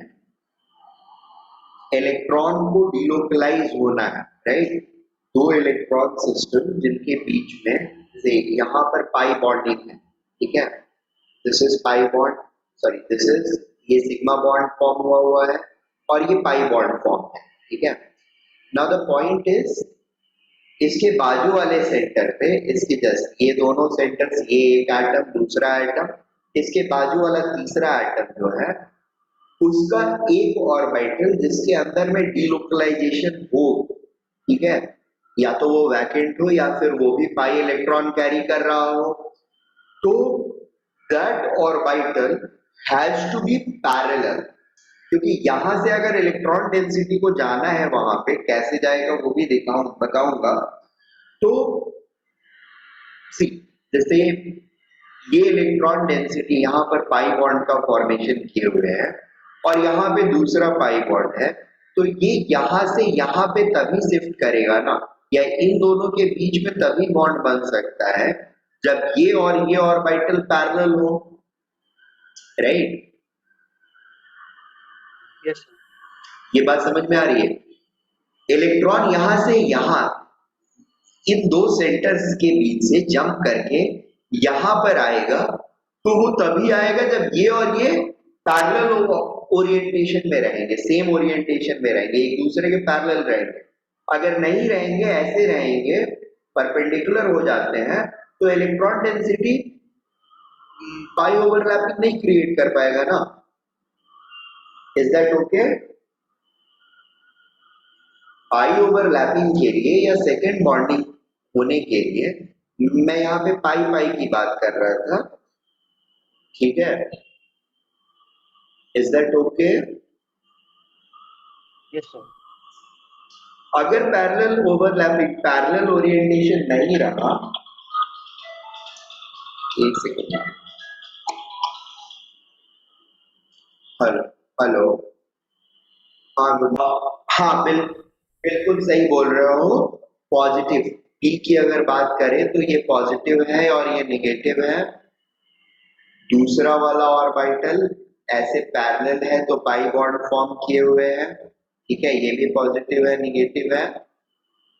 A: इलेक्ट्रॉन को डिलोकलाइज होना है, राइट, दो इलेक्ट्रॉन सिस्टम जिनके बीच में से यहाँ पर पाई बॉन्डिंग है, ठीक है, this is pi bond, sorry this is ये सिग्मा बॉन्ड फॉर्म हुआ है और ये पाई बॉन्ड फॉर्म है, ठीक है। नाउ द पॉइंट इज इसके बाजू वाले सेंटर पे इसके जस्ट ये दोनों सेंटर्स, ये एक एटम दूसरा एटम, इसके बाजू वाला तीसरा एटम जो है उसका एक ऑर्बिटल जिसके अंदर में डिलोकलाइजेशन हो, ठीक है, या तो वो वैकेंट हो या फिर वो भी पाई इलेक्ट्रॉन कैरी कर रहा हो, तो that orbital has to be parallel, क्योंकि यहां से अगर इलेक्ट्रॉन डेंसिटी को जाना है वहां पे कैसे जाएगा वो भी बताऊंगा। तो सी जैसे ये इलेक्ट्रॉन डेंसिटी यहाँ पर पाई बॉन्ड का फॉर्मेशन किए हुए है और यहाँ पे दूसरा पाई बॉन्ड है, तो ये यहाँ से यहाँ पे तभी शिफ्ट करेगा ना, या इन दोनों के बीच में तभी बॉन्ड बन सकता है जब ये और ये ऑर्बिटल पैरेलल हो, राइट?
C: यस
A: ये बात समझ में आ रही है? इलेक्ट्रॉन यहां से यहां इन दो सेंटर्स के बीच से जंप करके यहां पर आएगा, तो वो तभी आएगा जब ये और ये पैरेलल ओरिएंटेशन में रहेंगे, सेम ओरिएंटेशन में रहेंगे, एक दूसरे के पैरेलल रहेंगे। अगर नहीं रहेंगे, ऐसे रहेंगे, परपेंडिकुलर हो जाते हैं, तो इलेक्ट्रॉन डेंसिटी पाई ओवरलैपिंग नहीं क्रिएट कर पाएगा ना। Is that okay? Pi overlapping के लिए या सेकेंड बॉन्डिंग होने के लिए मैं यहाँ पे पाई पाई की बात कर रहा था, ठीक है? Is that okay?
C: Yes sir.
A: अगर पैरेलल ओवरलैपिंग, पैरेलल ओरिएंटेशन नहीं रहा, एक सेकेंड, हेलो हेलो, हाँ गुड, हाँ बिल्कुल सही बोल रहे हो। पॉजिटिव पी की अगर बात करें तो ये पॉजिटिव है और ये निगेटिव है। दूसरा वाला ऑर्बिटल ऐसे पैरेलल है तो पाई बॉन्ड फॉर्म किए हुए हैं, ठीक है, ये भी पॉजिटिव है, निगेटिव है,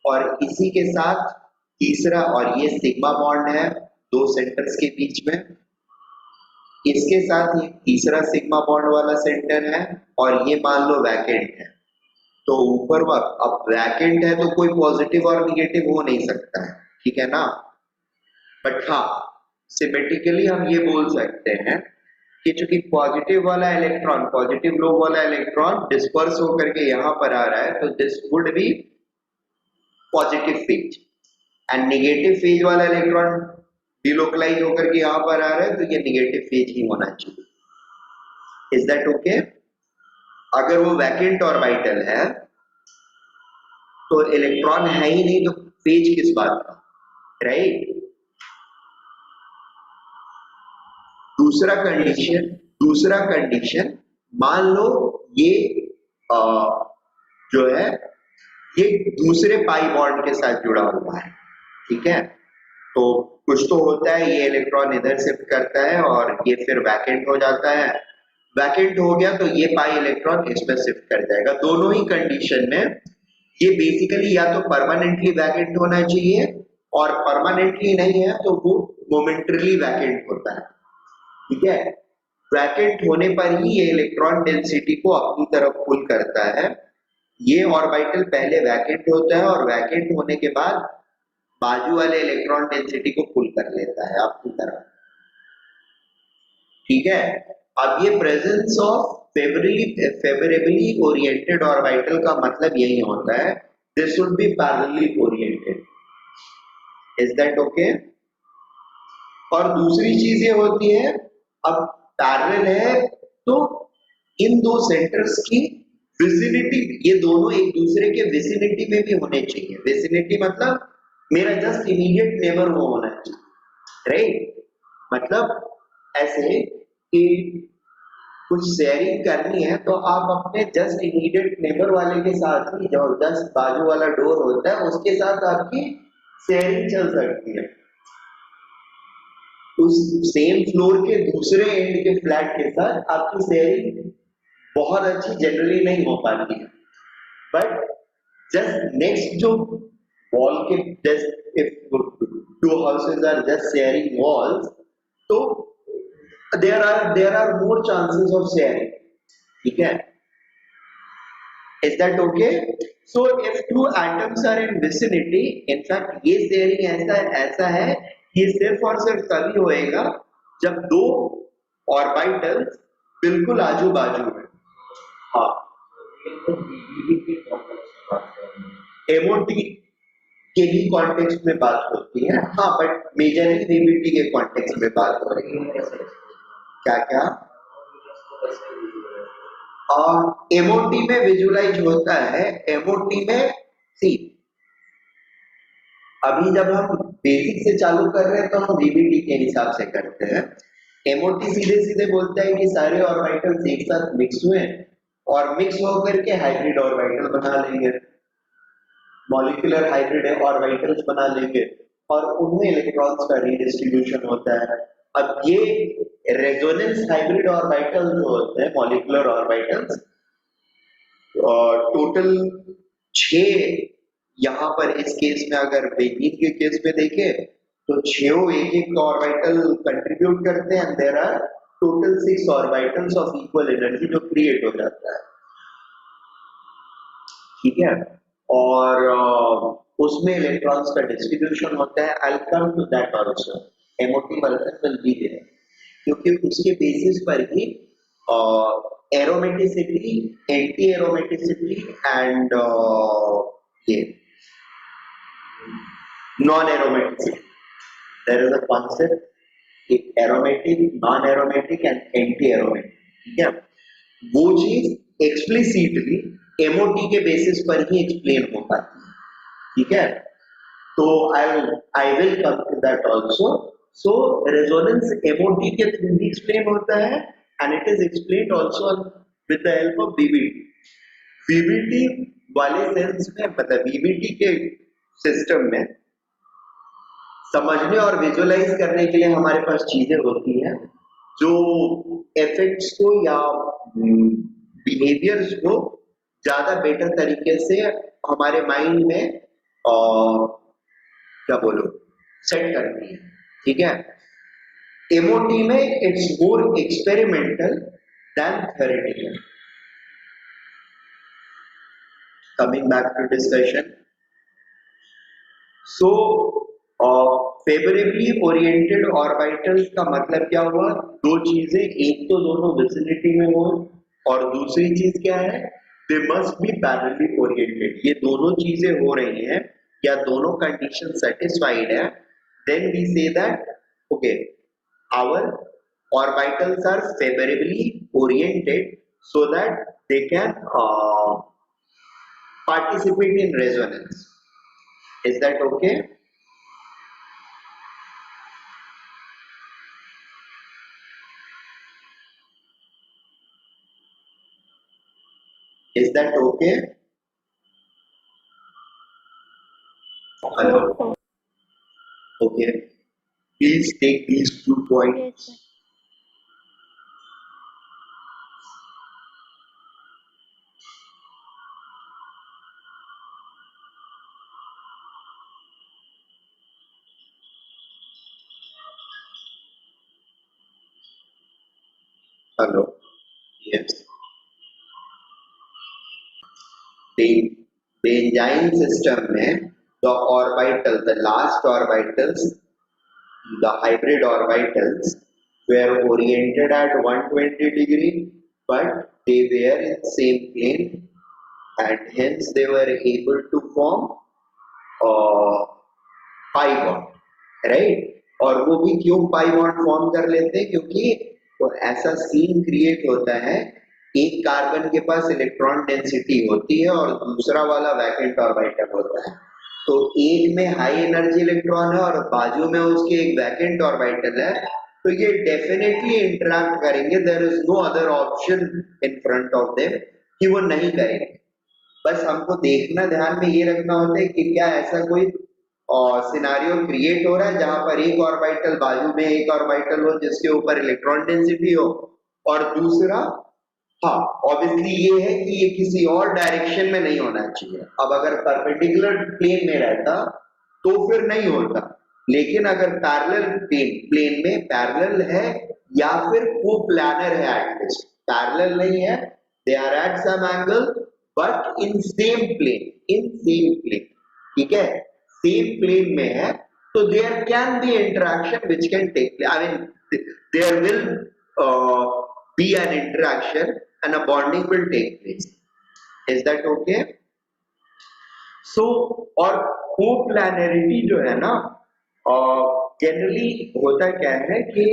A: और इसी के साथ तीसरा और ये सिग्मा बॉन्ड है दो सेंटर्स के बीच में, इसके साथ ये तीसरा सिग्मा बॉन्ड वाला सेंटर है और ये मान लो वैकेंट है, तो ऊपर अब वैकेंट है तो कोई पॉजिटिव और निगेटिव हो नहीं सकता है, ठीक है ना। बट हाँ, सिमेट्रिकली हम ये बोल सकते हैं कि चूंकि पॉजिटिव वाला इलेक्ट्रॉन, पॉजिटिव लोब वाला इलेक्ट्रॉन डिस्पर्स होकर के यहाँ पर आ रहा है, तो this would be positive phase, and negative phase वाला इलेक्ट्रॉन डिलोकलाइज होकर के यहाँ पर आ रहा है, तो ये नेगेटिव फेज ही होना चाहिए। Is that okay? अगर वो वैकेंट ऑर्बिटल है तो इलेक्ट्रॉन है ही नहीं, तो फेज किस बात का, राइट? दूसरा कंडीशन, मान लो ये जो है ये दूसरे पाई बॉन्ड के साथ जुड़ा हुआ है, ठीक है। तो कुछ तो होता है, ये इलेक्ट्रॉन इधर शिफ्ट करता है और ये फिर वैकेंट हो जाता है, वैकेंट हो गया तो ये पाई इलेक्ट्रॉन इसमें शिफ्ट कर जाएगा। दोनों ही कंडीशन में ये बेसिकली या तो परमानेंटली वैकेंट होना चाहिए, और परमानेंटली नहीं है तो वो मोमेंटरीली वैकेंट होता है, ठीक है। वैकेंट होने पर ही ये इलेक्ट्रॉन डेंसिटी को अपनी तरफ पुल करता है। ये ऑर्बिटल पहले वैकेंट होता है और वैकेंट होने के बाद बाजू वाले इलेक्ट्रॉन डेंसिटी को पुल कर लेता है अपनी तरफ, ठीक है। अब ये presence of favourably oriented orbital का मतलब यही होता है, this should be parallelly oriented. Is that okay? और दूसरी चीज ये होती है, अब पैरेलल है तो इन दो सेंटर्स की विसिनिटी, ये दोनों एक दूसरे के विसिनिटी में भी होने चाहिए। विसिनिटी मतलब मेरा जस्ट इमीडिएट नेबर वो होना चाहिए, राइट? मतलब ऐसे कि कुछ शेयरिंग करनी है तो आप अपने जस्ट इमीडिएट नेबर वाले के साथ ही, जो जस्ट बाजू वाला डोर होता है उसके साथ आपकी शेयरिंग चल सकती है। उस सेम फ्लोर के दूसरे एंड के फ्लैट के साथ आपकी शेयरिंग बहुत अच्छी जनरली नहीं हो पाती है, बट जस्ट नेक्स्ट जो वॉल के, just if two houses are just sharing walls, तो there are more chances of sharing, ठीक है। Is that okay? So if two atoms are in vicinity, in fact ये sharing ऐसा है, ये सिर्फ और सिर्फ तभी होएगा जब दो ऑर्बिटल्स बिल्कुल आजू बाजू में। हाँ, एमओटी के भी कॉन्टेक्स्ट में बात होती है, हाँ, बट मेजरली वीबीटी के कॉन्टेक्स्ट में बात हो रही है। क्या एमओटी में विजुलाइज होता है। एमओटी में सी, अभी जब हम बेसिक से चालू कर रहे हैं तो हम वीबीटी के हिसाब से करते हैं। एमओटी सीधे सीधे बोलता है कि सारे ऑर्बिटल्स एक साथ मिक्स हुए और मिक्स होकर के हाइब्रिड ऑर्बिटल बना लेंगे, मॉलिक्यूलर हाइब्रिड ऑर्बिटल्स बना लेंगे और उनमें इलेक्ट्रॉन्स का रीडिस्ट्रीब्यूशन होता है। अब ये रेजोनेंस हाइब्रिड ऑर्बिटल जो होते हैं, मॉलिक्यूलर ऑर्बिटल्स, टोटल 6 यहाँ पर इस केस में, अगर बेंजीन के केस में देखें तो 6 एक ऑर्बिटल कंट्रीब्यूट करते हैं, and there are total 6 orbitals of equal energy जो क्रिएट हो जाता है, ठीक है। और उसमें इलेक्ट्रॉन्स का डिस्ट्रीब्यूशन होता है। I will come to that also, MOT version will be there, क्योंकि उसके बेसिस पर ही एरोमेटिसिटी, एंटी एरोमेटिसिटी एंड ये non aromaticity, there is a concept aromatic, non aromatic and anti aromatic, ठीक है। वो चीज एक्सप्लिसिटली एमओटी के बेसिस पर ही एक्सप्लेन हो पाती है, ठीक है। तो I will come to that also. So resonance MOT के थ्रू भी एक्सप्लेन होता है, and it is explained also with the help of VBT. VBT वाले सेंस में, मतलब वीबीटी के सिस्टम में समझने और विजुअलाइज करने के लिए हमारे पास चीजें होती हैं जो इफेक्ट्स को या बिहेवियर्स को ज्यादा बेटर तरीके से हमारे माइंड में क्या बोलो सेट करती है, ठीक है। MOT में it's more experimental than theoretical. Coming back to discussion, so favorably oriented orbitals का मतलब क्या हुआ? दो चीजें, एक तो दोनों vicinity में हो और दूसरी चीज क्या है? They must be parallelly oriented. ये दोनों चीजें हो रही हैं या दोनों condition satisfied है, then we say that okay, our orbitals are favorably oriented so that they can participate in resonance. Is that okay? Is that okay? Hello. Okay. Please take these 2
D: Yes,
A: points.
D: sir.
A: Hello. Yes. Benzyne system में the orbital, the last orbitals, the hybrid orbitals were oriented at 120 degree, but they were in same plane and hence they were able to form pi bond, right? और वो भी क्यों पाई bond form कर लेते हैं? क्योंकि वो ऐसा सीन क्रिएट होता है, एक कार्बन के पास इलेक्ट्रॉन डेंसिटी होती है और दूसरा वाला वैकेंट ऑर्बिटल होता है, तो एक में हाई एनर्जी इलेक्ट्रॉन है और बाजू में उसके एक वैकेंट ऑर्बिटल है, तो ये डेफिनेटली इंटरैक्ट करेंगे. There is no other option in front of them कि वो नहीं करेंगे. बस हमको देखना, ध्यान में ये रखना होता है कि क्या ऐसा कोई और सिनारियो क्रिएट हो रहा है जहां पर एक ऑर्बिटल बाजू में एक ऑर्बिटल हो जिसके ऊपर इलेक्ट्रॉन डेंसिटी हो, और दूसरा, हाँ ऑब्वियसली ये है कि ये किसी और डायरेक्शन में नहीं होना चाहिए. अब अगर परपेंडिकुलर प्लेन में रहता तो फिर नहीं होता, लेकिन अगर पैरेलल प्लेन में पैरेलल है या फिर कोप्लानर है, एटलीस्ट पैरेलल नहीं है, they are at some angle but in same plane, in same plane, ठीक है, सेम प्लेन में है, तो there can be interaction which can take, I mean there will be an interaction and a bonding will take place. Is that okay? So और coplanarity जो है ना, generally होता क्या है कि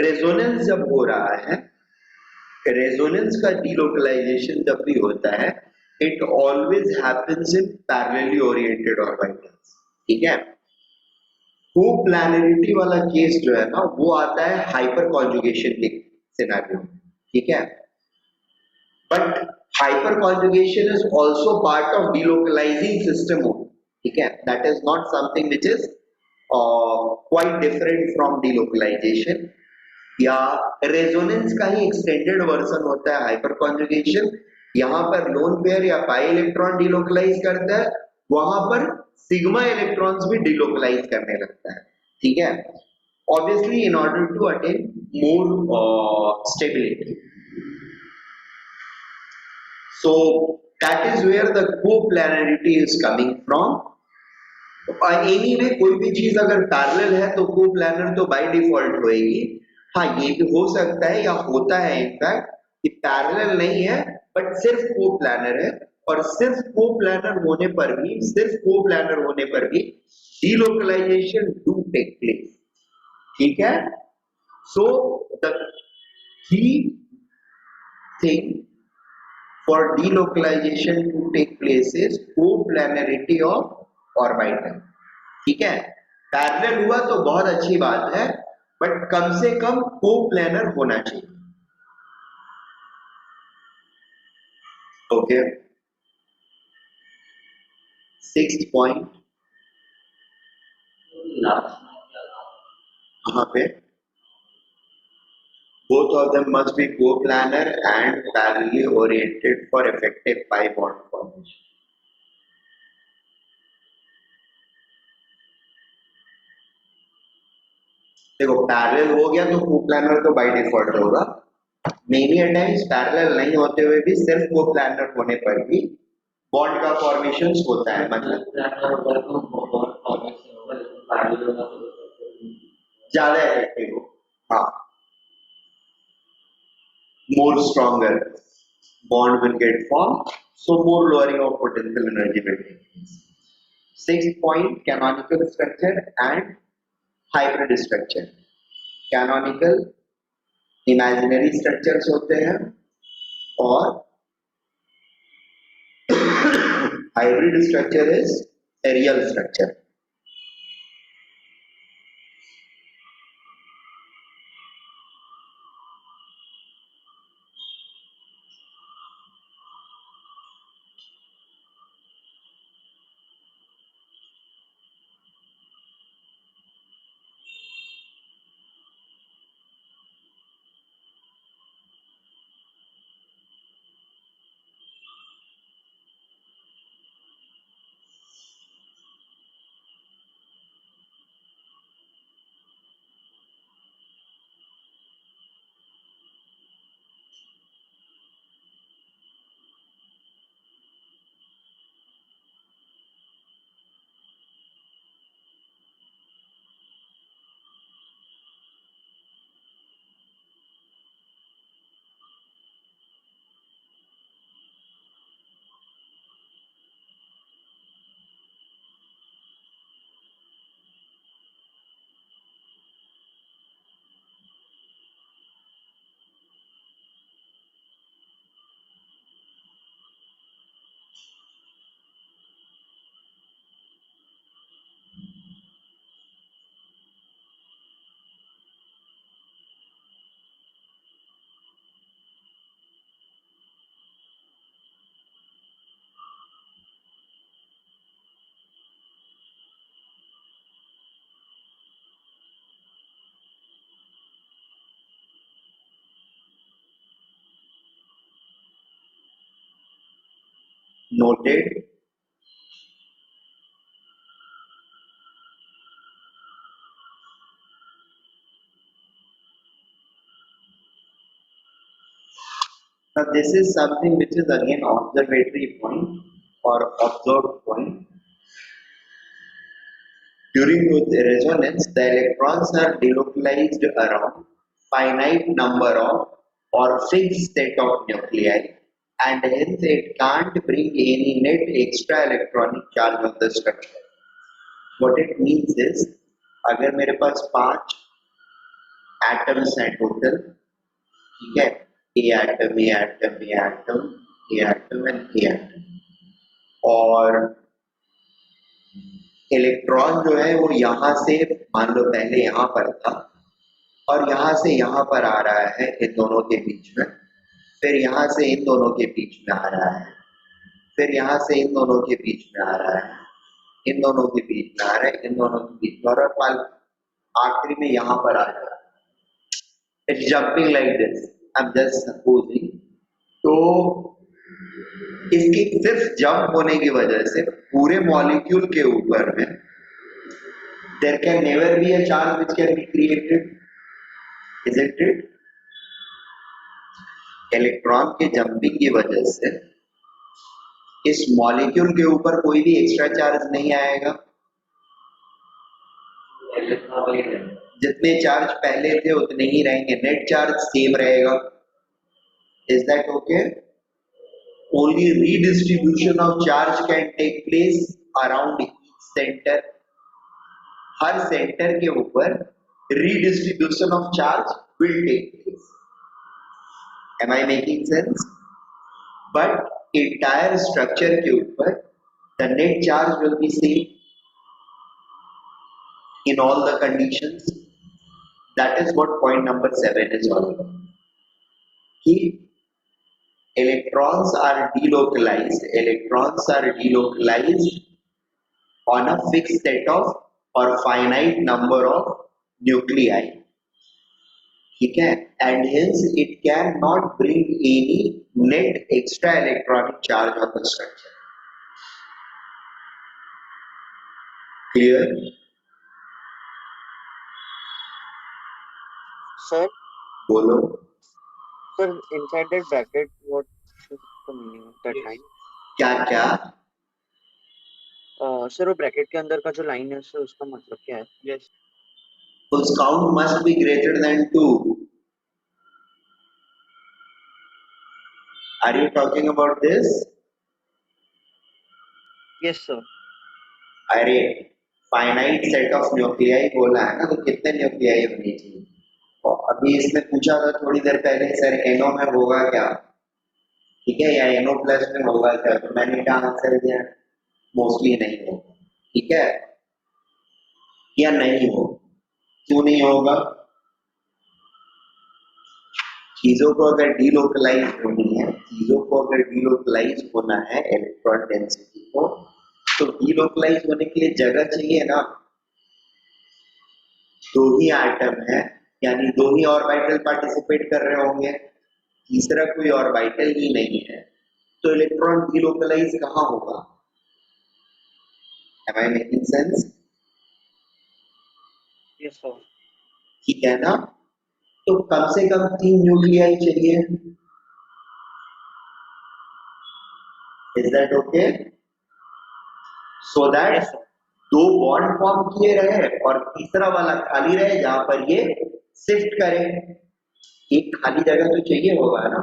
A: रेजोनेंस जब हो रहा है, रेजोनेंस का डीलोकलाइजेशन जब भी होता है, it always happens in parallelly oriented orbitals, ठीक है. कोप्लानरिटी वाला केस जो है ना, वो आता है हाइपर कॉन्जुगेशन के सिनेरियो, ठीक है. But hyper conjugation is also part of delocalizing system, ठीक है. That is not something which is quite different from delocalization, या रेजोनेंस का ही एक्सटेंडेड वर्जन होता है हाइपर कॉन्जुगेशन. यहाँ पर लोन पेयर या पाई इलेक्ट्रॉन डिलोकलाइज करता है, वहां पर सिग्मा इलेक्ट्रॉन्स भी डिलोकलाइज करने लगता है, ठीक है. Obviously in order to attain more stability. So that is where the coplanarity is coming from. Anyway, कोई भी चीज अगर पैरेलल है तो कोप्लानर तो बाय डिफॉल्ट होएगी. हाँ, ये भी हो सकता है या होता है इनफैक्ट कि पैरेलल नहीं है बट सिर्फ कोप्लानर है, और सिर्फ कोप्लानर होने पर भी, सिर्फ कोप्लानर होने पर भी डीलोकलाइजेशन डू टेक प्लेस, ठीक है. So the key thing for delocalization to take place is coplanarity of orbital, ठीक है. पैरेलल हुआ तो बहुत अच्छी बात है, बट कम से कम कोप्लानर होना चाहिए. ओके. 6th पॉइंट कहां पे? Both of them must be coplanar and parallelly oriented for effective pi bond formation. देखो पैरेलल हो गया तो कोप्लानर तो बाय डिफॉल्ट होगा। मेनी टाइम्स पैरेलल नहीं होते हुए भी सिर्फ कोप्लानर होने पर भी बॉन्ड का फॉर्मेशन होता है, मतलब ज्यादा इफेक्टिव हो। हाँ, more stronger bond will get formed, so more lowering of potential energy will take place. Sixth point, canonical structure and hybrid structure. Canonical imaginary structures होते हैं और hybrid structure is a real structure. Noted. Now this is something which is again observatory point or observed point. During resonance, the electrons are delocalized around finite number of or fixed set of nuclei, and hence it can't bring any net extra electronic charge on the structure. What it means is, अगर मेरे पास 5 atoms हैं total, ठीक है, A atom, A atom, A atom, A atom and A atom, और electron जो है वो यहाँ से मान लो पहले यहाँ पर था और यहाँ से यहाँ पर आ रहा है इन दोनों के बीच में, फिर यहाँ से इन दोनों के बीच में आ रहा है, फिर यहाँ से इन दोनों के बीच में आ रहा है, इन दोनों के बीच में आ रहा है, इन दोनों के बीच में, और आखिरी में यहाँ पर आ रहा है। It's jumping like this, I am just supposing. तो इसकी सिर्फ जंप होने की वजह से पूरे मॉलिक्यूल के ऊपर में there can never be a charge which can be created, isn't it? Electron के जंपिंग की वजह से इस मॉलिक्यूल के ऊपर कोई भी एक्स्ट्रा चार्ज नहीं आएगा। जितने चार्ज पहले थे उतने ही रहेंगे, नेट चार्ज सेम रहेगा। Is that okay? Only redistribution of charge can take place around each center. Her centre के ऊपर redistribution of charge will take place. Am I making sense? But entire structure के ऊपर the net charge will be same in all the conditions. That is what point number 7 is all about. कि electrons are delocalized on a fixed set of or finite number of nuclei, ठीक है, and hence it cannot bring any net extra electronic charge on the structure. Clear?
C: Sir,
A: बोलो।
C: sir, inside that bracket, what is the meaning of that line?
A: क्या क्या?
C: Sir, वो bracket के अंदर का जो line है sir, उसका मतलब क्या है? Yes.
A: Whose count must be greater than 2. Are you talking about this?
C: Yes, sir.
A: अरे फाइनाइट सेट ऑफ न्यूक्लियाई बोला है ना, तो कितने न्यूक्लियाई होनी चाहिए? और अभी इसमें पूछा था थोड़ी देर पहले, सर एनो में होगा क्या, ठीक है, या एनो प्लस में होगा क्या, तो मैंने क्या आंसर दिया, मोस्टली नहीं होगा, ठीक है, या नहीं हो। क्यों नहीं होगा? चीजों को अगर डीलोकलाइज होनी है, चीजों को अगर डीलोकलाइज होना है इलेक्ट्रॉन डेंसिटी को, तो डीलोकलाइज होने के लिए जगह चाहिए ना। दो ही एटम है, यानी दो ही ऑर्बिटल पार्टिसिपेट कर रहे होंगे, तीसरा कोई ऑर्बिटल ही नहीं है, तो इलेक्ट्रॉन डीलोकलाइज कहाँ होगा? Am I making sense?
C: Yes, sir.
A: ठीक है ना? तो कम से कम 3 न्यूक्लियाई चाहिए। Is that okay? So that
C: Yes, sir.
A: दो बॉन्ड फॉर्म किए रहे और तीसरा वाला खाली रहे जहां पर ये शिफ्ट करे। एक खाली जगह तो चाहिए होगा ना,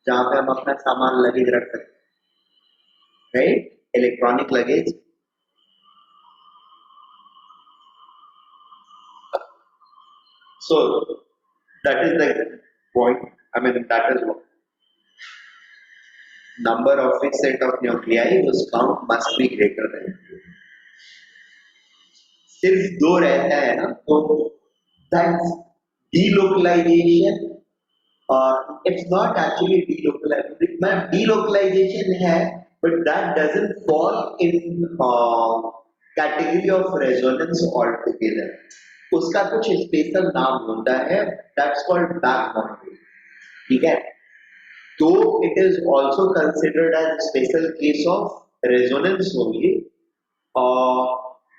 A: जहां पे हम अपना सामान लगेज रख सकते, right? Electronic luggage. So that is the point. I mean, that is what number of each set of nuclei whose count must be greater than 2. सिर्फ दो रहता है ना, तो that's delocalization, और it's not actually delocalization, delocalization है, but that doesn't fall in category of resonance altogether. उसका कुछ स्पेशल नाम होता है, that's called back bonding, ठीक है? तो it is also considered as a special case of resonance only,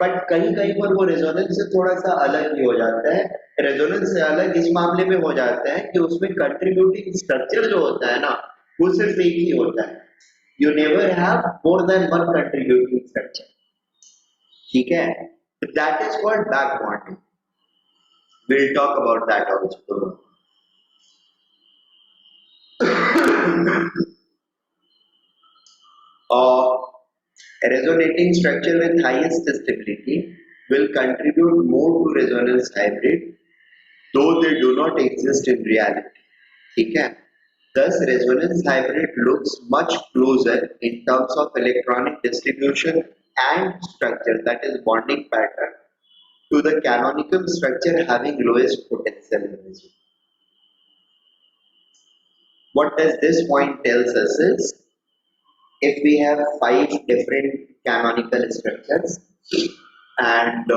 A: but कहीं कहीं पर वो रेजोनेंस से थोड़ा सा अलग ही हो जाता है। रेजोनेंस से अलग इस मामले में हो जाता है कि उसमें कंट्रीब्यूटिंग स्ट्रक्चर जो होता है ना, वो सिर्फ एक ही होता है। You never have more than one contributing structure, ठीक है? That is called back bonding. Will talk about that also. Resonating structure with highest stability will contribute more to resonance hybrid, though they do not exist in reality. ठीक है? Thus, resonance hybrid looks much closer in terms of electronic distribution and structure, that is bonding pattern, to the canonical structure having lowest potential energy. What does this point tells us is, if we have 5 different canonical structures and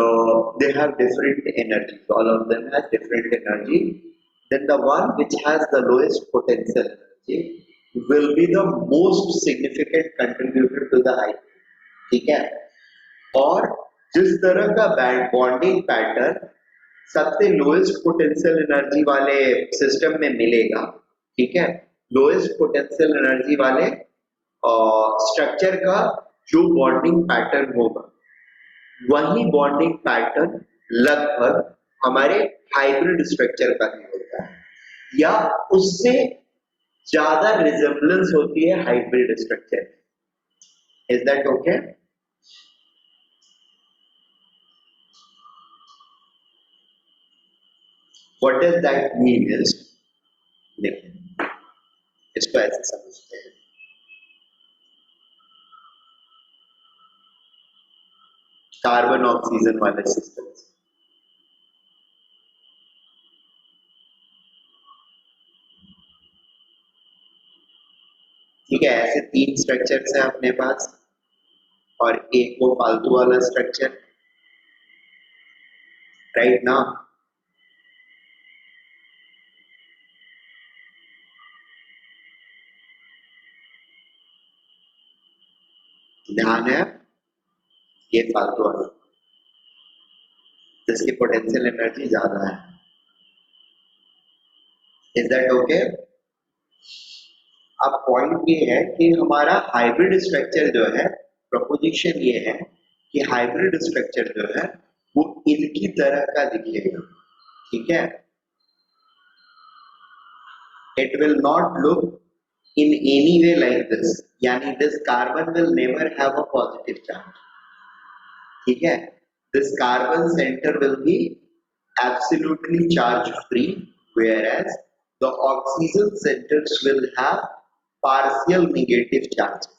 A: they have different energies, all of them have different energy, then the one which has the lowest potential energy will be the most significant contributor to the hybrid, ठीक है? और जिस तरह का bonding pattern सबसे lowest potential energy वाले system में मिलेगा, ठीक है, लोएस्ट पोटेंशियल एनर्जी वाले स्ट्रक्चर का जो बॉन्डिंग पैटर्न होगा, वही बॉन्डिंग पैटर्न लगभग हमारे हाइब्रिड स्ट्रक्चर का ही होता है, या उससे ज्यादा रिजेम्बलेंस होती है hybrid structure. Is that okay? What does that mean is, देखिए इसको ऐसे समझते हैं। कार्बन ऑक्सीजन वाले सिस्टम, ठीक है, ऐसे 3 स्ट्रक्चर्स हैं अपने पास और एक वो फालतू वाला स्ट्रक्चर, राइट ना? ध्यान है, ये फालतू वाला जिसकी पोटेंशियल एनर्जी ज्यादा है, इज दैट ओके? अब पॉइंट ये है कि हमारा हाइब्रिड स्ट्रक्चर जो है, प्रपोजिशन ये है कि हाइब्रिड स्ट्रक्चर जो है वो इनकी तरह का दिखेगा, ठीक है? It will not look in any way like this, यानी this carbon will never have a positive charge, ठीक है? This carbon center will be absolutely charge free, whereas the oxygen centers will have partial negative charges,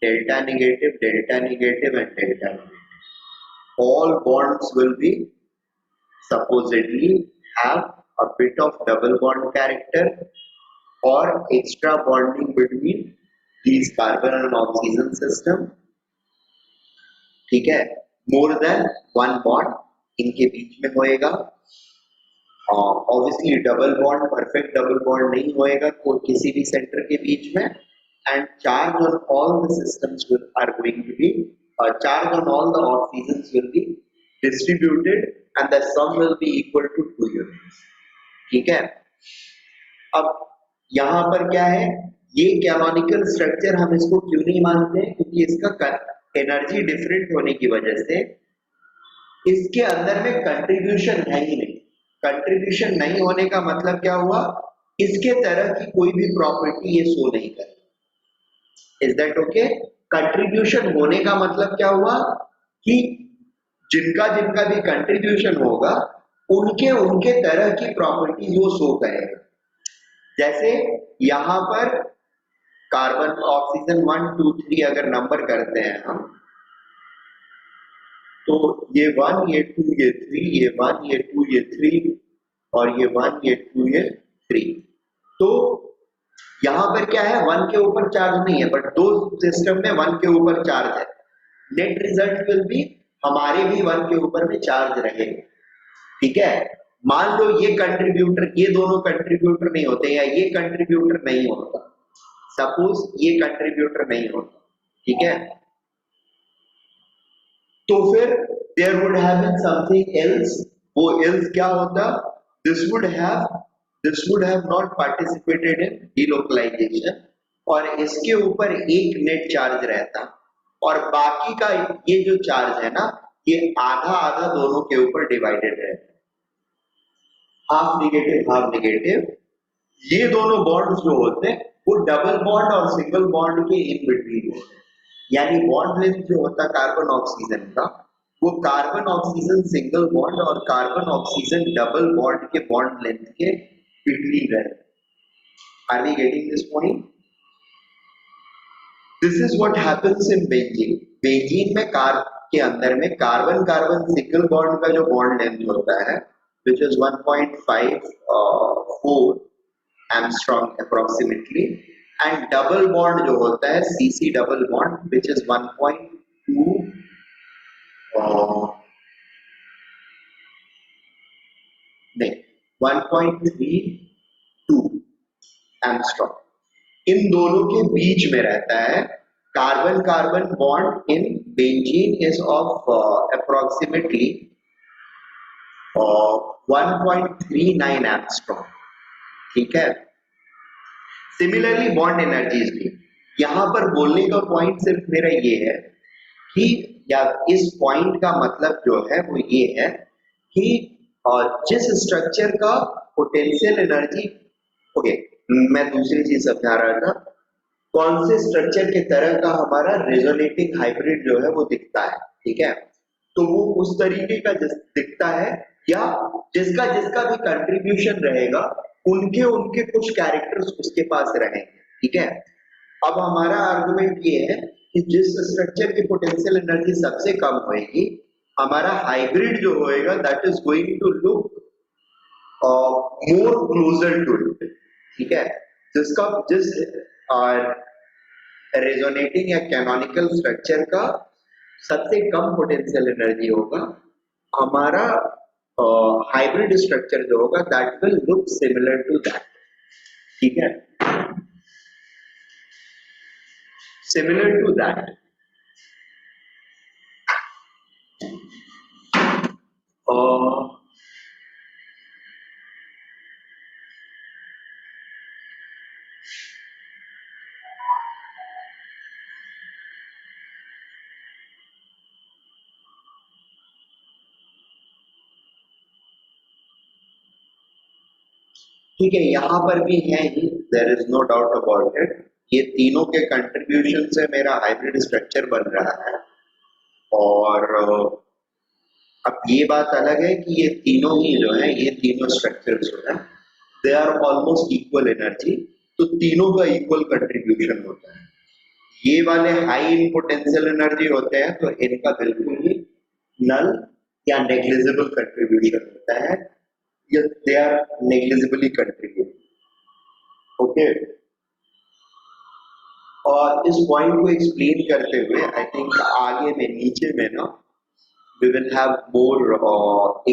A: delta negative, and delta negative. All bonds will be supposedly have a bit of double bond character or extra bonding between these carbon and oxygen system, ठीक है? More than one bond इनके बीच में होएगा। Obviously double bond, perfect double bond नहीं होएगा कोई किसी भी center के बीच में, and charge on all the systems are going to be charge on all the oxygens will be distributed and the sum will be equal to 2 units, ठीक है? अब यहाँ पर क्या है, ये कैनोनिकल स्ट्रक्चर हम इसको क्यों नहीं मानते हैं? क्योंकि इसका एनर्जी डिफरेंट होने की वजह से इसके अंदर में कंट्रीब्यूशन है ही नहीं। कंट्रीब्यूशन नहीं होने का मतलब क्या हुआ? इसके तरह की कोई भी प्रॉपर्टी ये शो नहीं करती। Is that okay? कंट्रीब्यूशन होने का मतलब क्या हुआ कि जिनका जिनका भी कंट्रीब्यूशन होगा उनके उनके तरह की प्रॉपर्टीज वो शो करेगा। जैसे यहां पर कार्बन ऑक्सीजन 1 2 3 अगर नंबर करते हैं हम, तो ये 1 ये 2 ये 3 ये 1 ये 2 ये 3 और ये 1 ये 2 ये 3, तो यहां पर क्या है, 1 के ऊपर चार्ज नहीं है, बट दो सिस्टम में 1 के ऊपर चार्ज है। नेट रिजल्ट विल बी हमारे भी 1 के ऊपर में चार्ज रहेगा, ठीक है? मान लो ये कंट्रीब्यूटर, ये दोनों कंट्रीब्यूटर नहीं होते या ये कंट्रीब्यूटर नहीं होता, सपोज ये कंट्रीब्यूटर नहीं होता, ठीक है? तो फिर there would have been something else. वो एल्स क्या होता? This would have not participated in delocalisation और इसके ऊपर एक नेट चार्ज रहता और बाकी का ये जो चार्ज है ना, ये आधा आधा दोनों के ऊपर डिवाइडेड रहता, हाफ नेगेटिव। ये दोनों बॉन्ड्स जो होते हैं वो डबल बॉन्ड और सिंगल बॉन्ड के इन बिटवीन होते हैं, यानी बॉन्ड लेंथ जो होता है कार्बन ऑक्सीजन का, वो कार्बन ऑक्सीजन सिंगल बॉन्ड और कार्बन ऑक्सीजन डबल बॉन्ड के बॉन्ड लेंथ के बिटवीन रहते हैं। Are we getting this point? This is what happens in benzene. Benzene में के अंदर में कार्बन कार्बन सिंगल बॉन्ड का जो बॉन्ड लेंथ होता है which is 1.54 Armstrong approximately, and double bond जो होता है CC double bond which is 1.2 नहीं 1.32 Armstrong। इन दोनों के बीच में रहता है। Carbon carbon bond in benzene is of approximately 1.39 angstrom, ठीक है? सिमिलरली बॉन्ड एनर्जीज भी, यहां पर बोलने का पॉइंट सिर्फ मेरा ये है कि या इस पॉइंट का मतलब जो है वो ये है कि जिस स्ट्रक्चर का पोटेंशियल एनर्जी, ओके मैं दूसरी चीज समझा रहा था, कौन से स्ट्रक्चर के तरह का हमारा रेजोनेटिंग हाइब्रिड जो है वो दिखता है, ठीक है? तो वो उस तरीके का दिखता है या जिसका जिसका भी कंट्रीब्यूशन रहेगा उनके उनके कुछ कैरेक्टर्स उसके पास रहेंगे, ठीक है? अब हमारा आर्गुमेंट ये है कि जिस स्ट्रक्चर की पोटेंशियल एनर्जी सबसे कम होएगी, हमारा हाइब्रिड जो होएगा that is going to look more closer to it, ठीक है? जिस रेजोनेटिंग या कैनोनिकल स्ट्रक्चर का सबसे कम पोटेंशियल एनर्जी होगा, हमारा हाइब्रिड स्ट्रक्चर जो होगा that will look similar to that, ठीक है? Similar to that. ठीक है, यहाँ पर भी है ही, there is no doubt about it. ये तीनों के कंट्रीब्यूशन से मेरा हाइब्रिड स्ट्रक्चर बन रहा है। और अब ये बात अलग है कि ये तीनों ही जो है, ये तीनों स्ट्रक्चर जो है, they are almost equal energy, तो तीनों का इक्वल कंट्रीब्यूशन होता है। ये वाले हाई इन पोटेंशियल एनर्जी होते हैं, तो इनका बिल्कुल ही नल या नेग्लिजिबल कंट्रीब्यूशन होता है, या they are negligibly contribute. Okay, और इस पॉइंट को एक्सप्लेन करते हुए आई थिंक आगे में नीचे में ना we will have more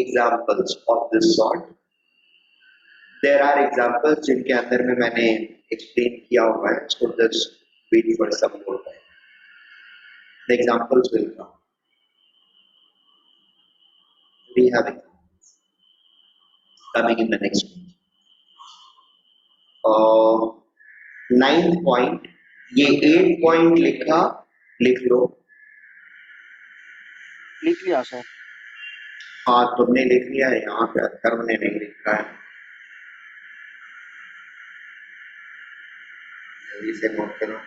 A: examples of this sort. There are examples जिनके अंदर में मैंने explain किया हुआ है, so just wait for some more time. The examples will come. We have examples coming in the next one. Ninth point, ये 8 point लिखा, लिख लो।
C: लिख लिया सर।
A: हाँ, तुमने लिख लिया है, यहाँ पे अक्षर ने नहीं लिखा है, जल्दी से नोट करो।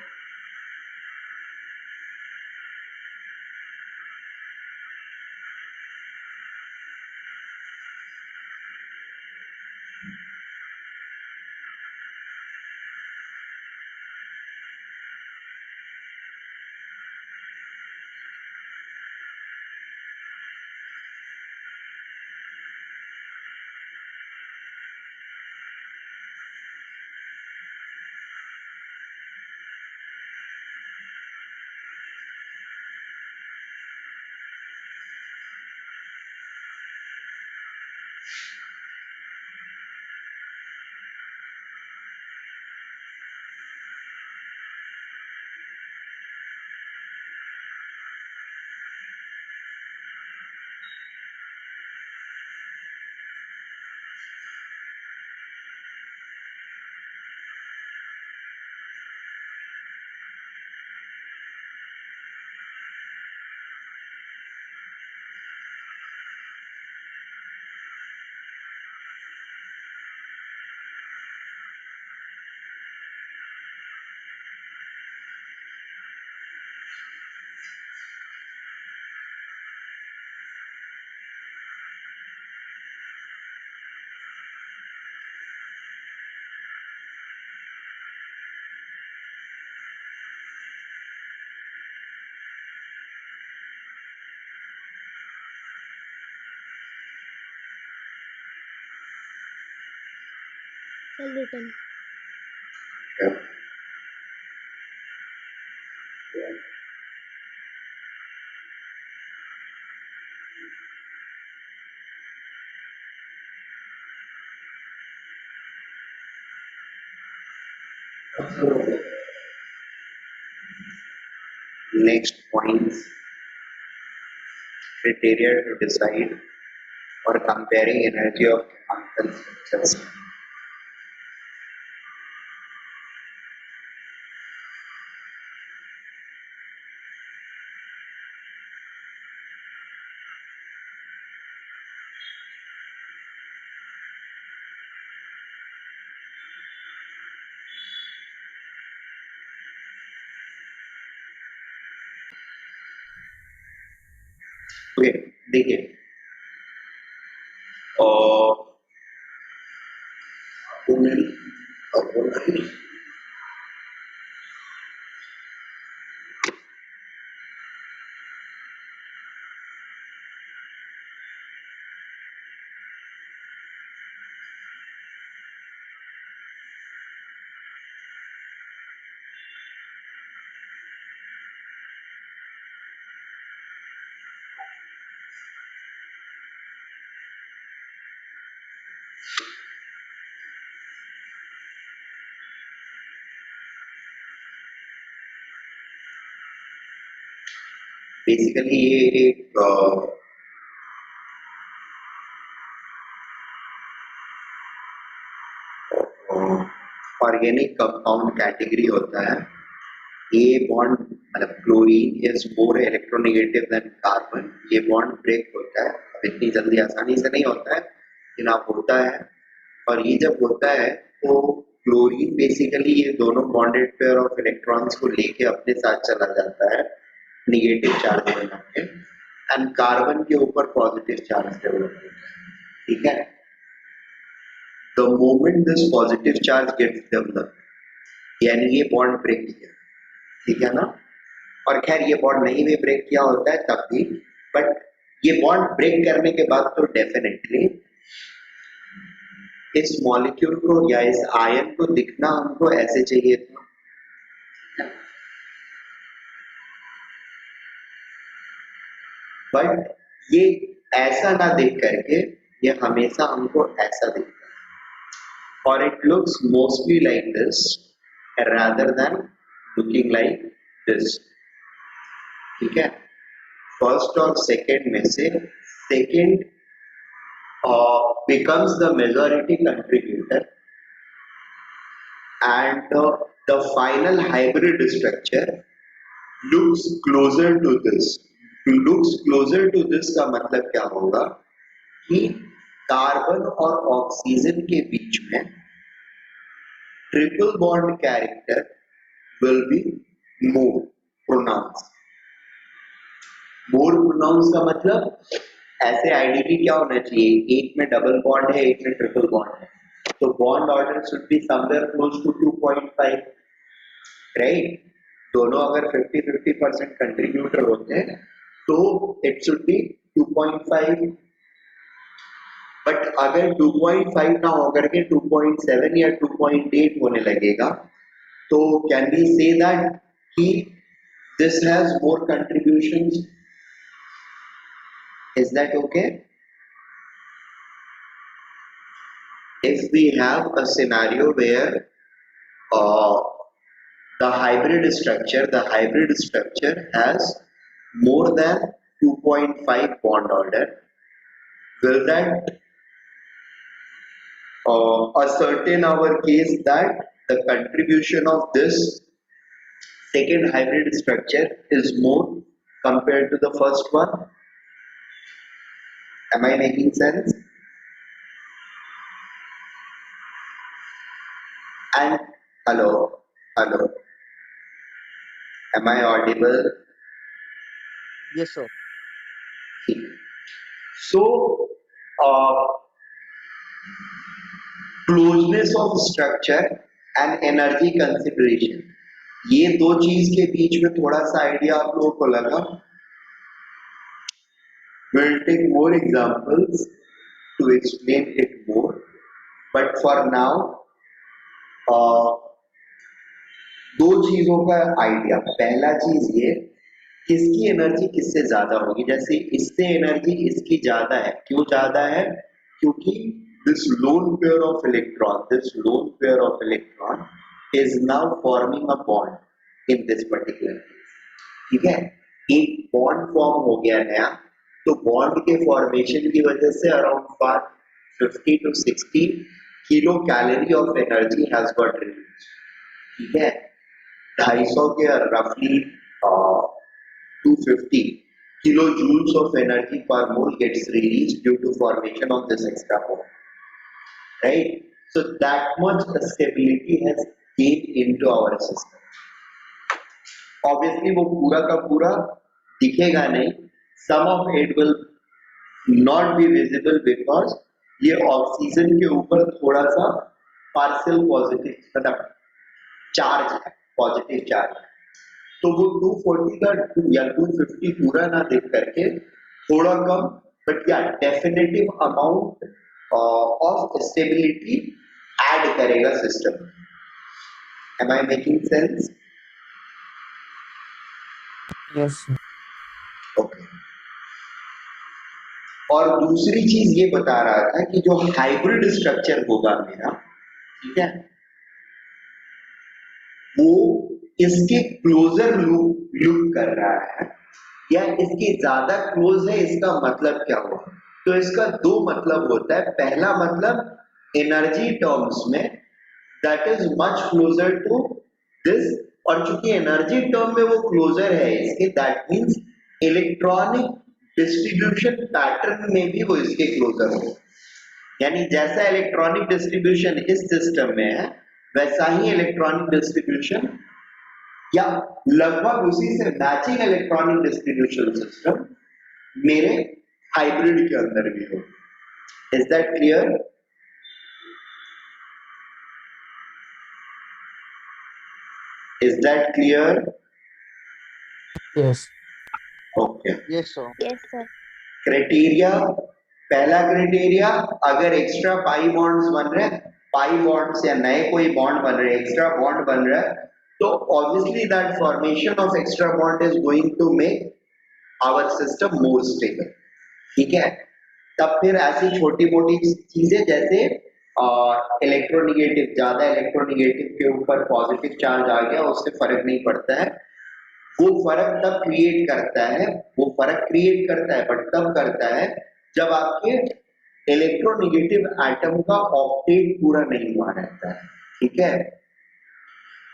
D: Well written.
A: Yeah. Next points, criteria to decide or comparing energy of canonical structures. Okay, देखिए, और बेसिकली ये एक ऑर्गेनिक कंपाउंड कैटेगरी होता है, ए बॉन्ड मतलब chlorine is more electronegative than carbon, ये बॉन्ड ब्रेक होता है, अब इतनी जल्दी आसानी से नहीं होता है लेकिन आप होता है, और ये जब होता है तो क्लोरीन बेसिकली ये दोनों बॉन्डेड पेयर ऑफ इलेक्ट्रॉन्स को लेके अपने साथ चला जाता है निगेटिव चार्ज बना के, एंड कार्बन के ऊपर पॉजिटिव चार्ज डेवलप होता है, ठीक है। The moment this positive charge gets developed यानी ये बॉन्ड ब्रेक किया, ठीक है ना, और खैर ये बॉन्ड नहीं भी ब्रेक किया होता है तब भी, बट ये बॉन्ड ब्रेक करने के बाद तो डेफिनेटली इस मॉलिक्यूल को या इस आयन को दिखना हमको ऐसे चाहिए था, बट ये ऐसा ना दिख करके ये हमेशा हमको ऐसा दिखता है, और it looks mostly like this rather than looking like this, ठीक है। फर्स्ट और सेकेंड में से second becomes the majority contributor, and the final hybrid structure looks closer to this. looks closer to this का मतलब क्या होगा कि कार्बन और ऑक्सीजन के बीच में triple bond character will be more pronounced. more pronounced का मतलब ऐसे आइडियली क्या होना चाहिए, एक में डबल बॉन्ड है एक में ट्रिपल बॉन्ड है, तो bond order should be somewhere close to 2.5, right. दोनों अगर 50-50% कंट्रीब्यूटर होते हैं तो इट शुड बी 2.5, बट अगर 2.5 ना होकर के 2.7 या 2.8 होने लगेगा तो कैन वी से दैट कि this has more contributions? Is that okay? If we have a scenario where the hybrid structure has more than 2.5 bond order, will that ascertain our case that the contribution of this second hybrid structure is more compared to the first one? Am I making sense? And hello, am I audible?
E: Yes, sir.
A: So closeness of structure and energy consideration, ये दो चीज के बीच में थोड़ा सा idea आप लोगों को लगा? We'll take more examples to explain it more, but for now दो चीजों का आइडिया। पहला चीज ये, किसकी एनर्जी किससे ज्यादा होगी, जैसे इससे एनर्जी इसकी ज्यादा है, क्यों ज्यादा है? क्योंकि this lone pair of electron is now forming a bond in this particular case, ठीक है। एक बॉन्ड फॉर्म हो गया नया, तो बॉन्ड के फॉर्मेशन की वजह से around 50 to 60 kilo calorie of energy has got release, ठीक है। 250 के रफली 250 kilo joules of energy per mole gets release due to formation of this extra bond, right. So that much stability has came into our system. Obviously वो पूरा का पूरा दिखेगा नहीं, some of it will not be visible because ये oxygen के ऊपर थोड़ा सा पार्शियल पॉजिटिव मतलब चार्ज है, पॉजिटिव चार्ज है, तो वो 240 का या 250 पूरा ना देख करके थोड़ा कम, बट या definitive amount of stability add करेगा सिस्टम। Am I making sense?
E: Yes, sir.
A: Okay. और दूसरी चीज ये बता रहा था कि जो हाइब्रिड स्ट्रक्चर होगा मेरा, ठीक है, वो इसके क्लोजर लुक कर रहा है या इसके ज्यादा क्लोज है, इसका मतलब क्या हुआ? तो इसका दो मतलब होता है। पहला मतलब एनर्जी टर्म्स में that is much closer to this, और चूंकि एनर्जी टर्म में वो क्लोजर है इसके, that means electronic distribution pattern में भी वो इसके क्लोजर हो, यानी जैसा इलेक्ट्रॉनिक डिस्ट्रीब्यूशन इस सिस्टम में है वैसा ही इलेक्ट्रॉनिक डिस्ट्रीब्यूशन या लगभग उसी से मैचिंग इलेक्ट्रॉनिक डिस्ट्रीब्यूशन सिस्टम मेरे हाइब्रिड के अंदर भी हो। Is that clear? Is that clear?
E: Yes.
A: Okay.
E: Yes, sir.
D: Yes, sir.
A: Criteria, पहला क्राइटेरिया, अगर एक्स्ट्रा पाई बॉन्ड्स बन रहे हैं, पाई बॉन्ड्स या नए कोई बॉन्ड बन रहे हैं, एक्स्ट्रा बॉन्ड बन रहा है, तो obviously that formation of extra bond is going to make our system more stable. ठीक है, तब फिर ऐसी छोटी मोटी चीजें जैसे इलेक्ट्रोनिगेटिव, ज्यादा इलेक्ट्रोनिगेटिव के ऊपर पॉजिटिव चार्ज आ गया उससे फर्क नहीं पड़ता है, वो फर्क तब क्रिएट करता है, वो फर्क क्रिएट करता है बट तब करता है जब आपके इलेक्ट्रोनिगेटिव एटम का ऑक्टेट पूरा नहीं हुआ रहता है। ठीक है,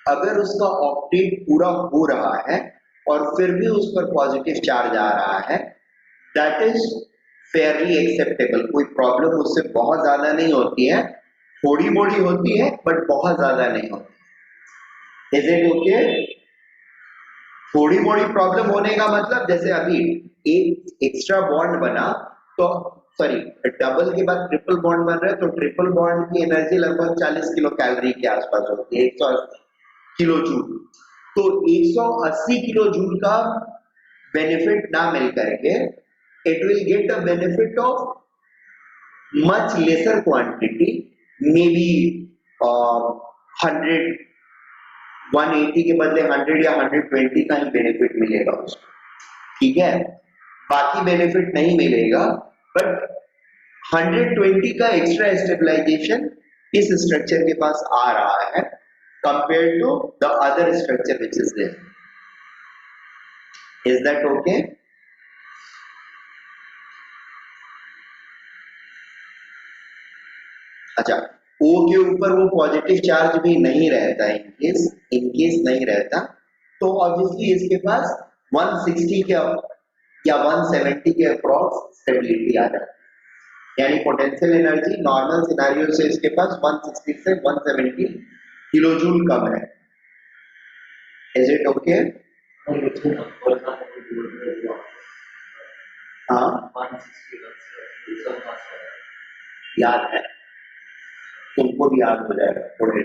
A: अगर उसका ऑक्टेट पूरा हो रहा है और फिर भी उस पर पॉजिटिव चार्ज आ रहा है, दैट इज फेयरली एक्सेप्टेबल, कोई प्रॉब्लम उससे बहुत ज्यादा नहीं होती है, थोड़ी मोड़ी होती है बट बहुत ज्यादा नहीं होती। Is it okay? थोड़ी मोड़ी प्रॉब्लम होने का मतलब जैसे अभी एक एक्स्ट्रा बॉन्ड बना तो सॉरी डबल के बाद ट्रिपल बॉन्ड बन रहा है, तो ट्रिपल बॉन्ड की एनर्जी लगभग 40 किलो कैलोरी के आसपास होती है, 180 किलो जूल। तो 180 किलो जूल का बेनिफिट ना मिल करके it will get a benefit of much lesser quantity, maybe 100 180 के बदले 100 या 120 का ही बेनिफिट मिलेगा उसको। ठीक है, बाकी बेनिफिट नहीं मिलेगा, बट 120 का एक्स्ट्रा स्टेबलाइजेशन इस स्ट्रक्चर के पास आ रहा है compare to the other structure which is there. Is that okay? अच्छा, O के ऊपर वो पॉजिटिव चार्ज भी नहीं रहता है, इनकेस नहीं रहता, तो ऑब्वियसली इसके पास 160 के या 170 के अप्रॉक्स स्टेबिलिटी आ जाती है, यानी पोटेंशियल एनर्जी नॉर्मल सिनेरियो से इसके पास 160 से 170 किलो जूल कम है। Is it okay? हाँ, याद है, तुमको भी याद हो जाएगा थोड़े।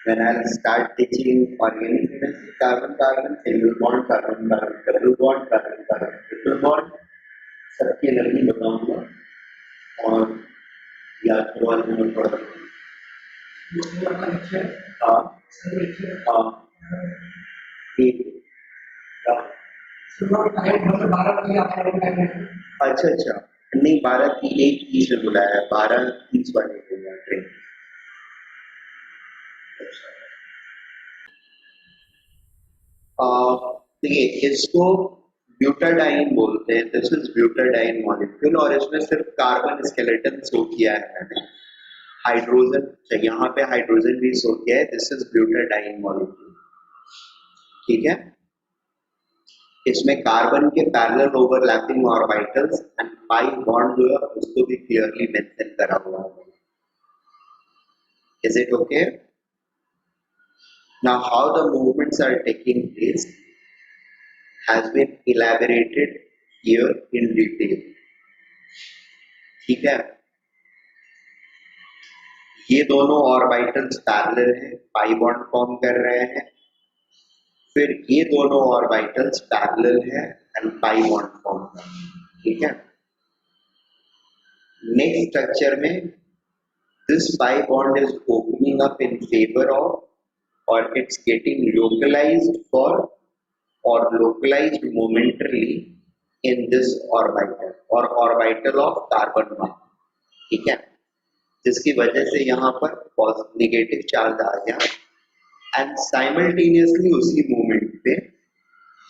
A: When I'll start teaching organic chemistry, carbon carbon, single bond, carbon carbon, double bond, carbon carbon, triple bond, सबकी एनर्जी बताऊंगा और याद करवाने में पड़ा। हाँ हाँ, ठीक है। अच्छा अच्छा, नहीं 12:01 से बुलाया है, 12:30 वाले को ट्रेन। देखिए इसको ब्यूटाडाइन बोलते हैं, दिस इज ब्यूटाडाइन मॉलिक्यूल, और इसमें सिर्फ कार्बन स्केलेटन शो किया है मैंने, हाइड्रोजन यहाँ पे हाइड्रोजन भी शो किया है, दिस इज ब्यूटाडाइन मॉलिक्यूल। ठीक है, इसमें कार्बन के parallel overlapping orbitals and pi bond जो है उसको भी क्लियरली मेंशन करा हुआ है। Is it okay? Now how the movements are taking place has been elaborated here in detail। ठीक है, ये दोनों ऑर्बिटल्स पैरेलल हैं, पाई बॉन्ड फॉर्म कर रहे हैं, फिर ये दोनों ऑर्बिटल्स पैरेलल हैं एंड पाई बॉन्ड फॉर्म कर रहे हैं। ठीक है, नेक्स्ट स्ट्रक्चर में this pi bond is opening up in favour of और it's getting localized for or localized momentarily in this orbital or orbital of carbon 1। ठीक है, जिसकी वजह से यहाँ पर नेगेटिव चार्ज आ गया एंड साइमल्टेनियसली उसी मोमेंट पे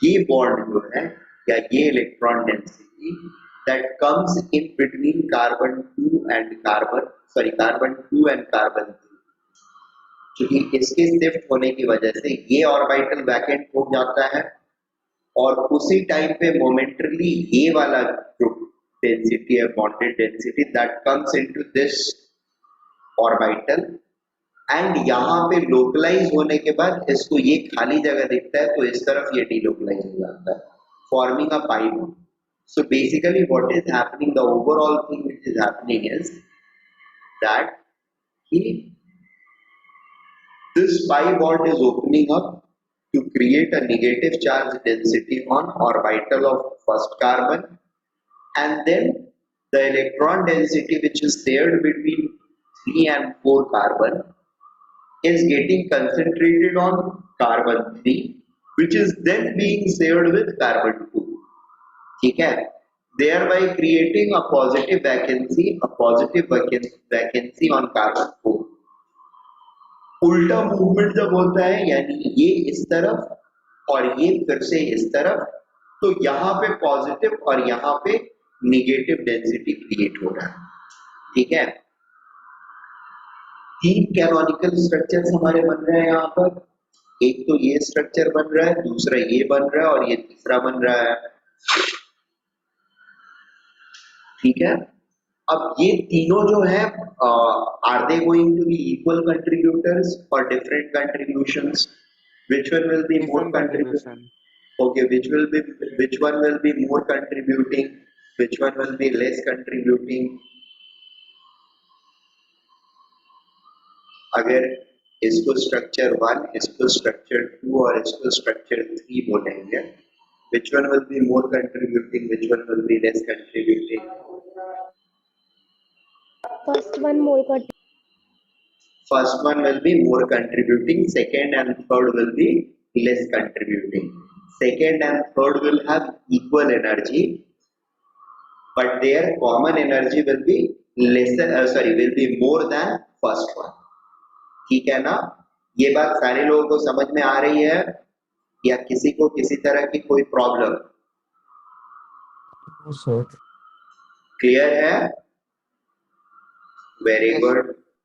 A: ये बॉन्ड जो है या ये electron density that comes in between carbon 2 and carbon 3 क्योंकि इसके शिफ्ट होने की वजह से ये ऑर्बिटल वैकेंट हो जाता है और उसी टाइम पे मोमेंटरली ये वाला जो डेंसिटी है bonded density that comes into this orbital and यहाँ पे लोकलाइज होने के बाद इसको ये खाली जगह दिखता है तो इस तरफ ये डीलोकलाइज हो जाता है forming a pi bond. So basically what is happening, the overall thing which is happening is that this pi bond is opening up to create a negative charge density on orbital of first carbon, and then the electron density which is shared between 3 and 4 carbon is getting concentrated on carbon 3 which is then being shared with carbon 2. ठीक है, thereby creating a positive vacancy on carbon 4. उल्टा movement जब होता है यानी ये इस तरफ और ये फिर से इस तरफ तो यहाँ पे पॉजिटिव और यहाँ पे निगेटिव डेंसिटी क्रिएट हो रहा है. ठीक है, 3 कैनोनिकल स्ट्रक्चर्स हमारे बन रहे हैं यहाँ पर. एक तो ये स्ट्रक्चर बन रहा है, दूसरा ये बन रहा है और ये तीसरा बन रहा है. ठीक है, अब ये तीनों जो है are they going to be equal contributors और different contributions? Which one will be more
E: Different
A: contributing?
E: contribution.
A: Okay, which one will be more contributing? Which one will be less contributing? अगर इसको स्ट्रक्चर 1, इसको structure 2 और इसको structure 3 बोलेंगे, which one will be more contributing? Which one will be less contributing?
D: First one more
A: First one will be more contributing, second and third will be less contributing. Second and third will have equal energy, but their common energy will be will be more than first one. ठीक है ना, ये बात सारे लोगों को समझ में आ रही है या किसी को किसी तरह की कोई प्रॉब्लम?
E: No, sir.
A: क्लियर है? Very
E: Yes.
A: Good,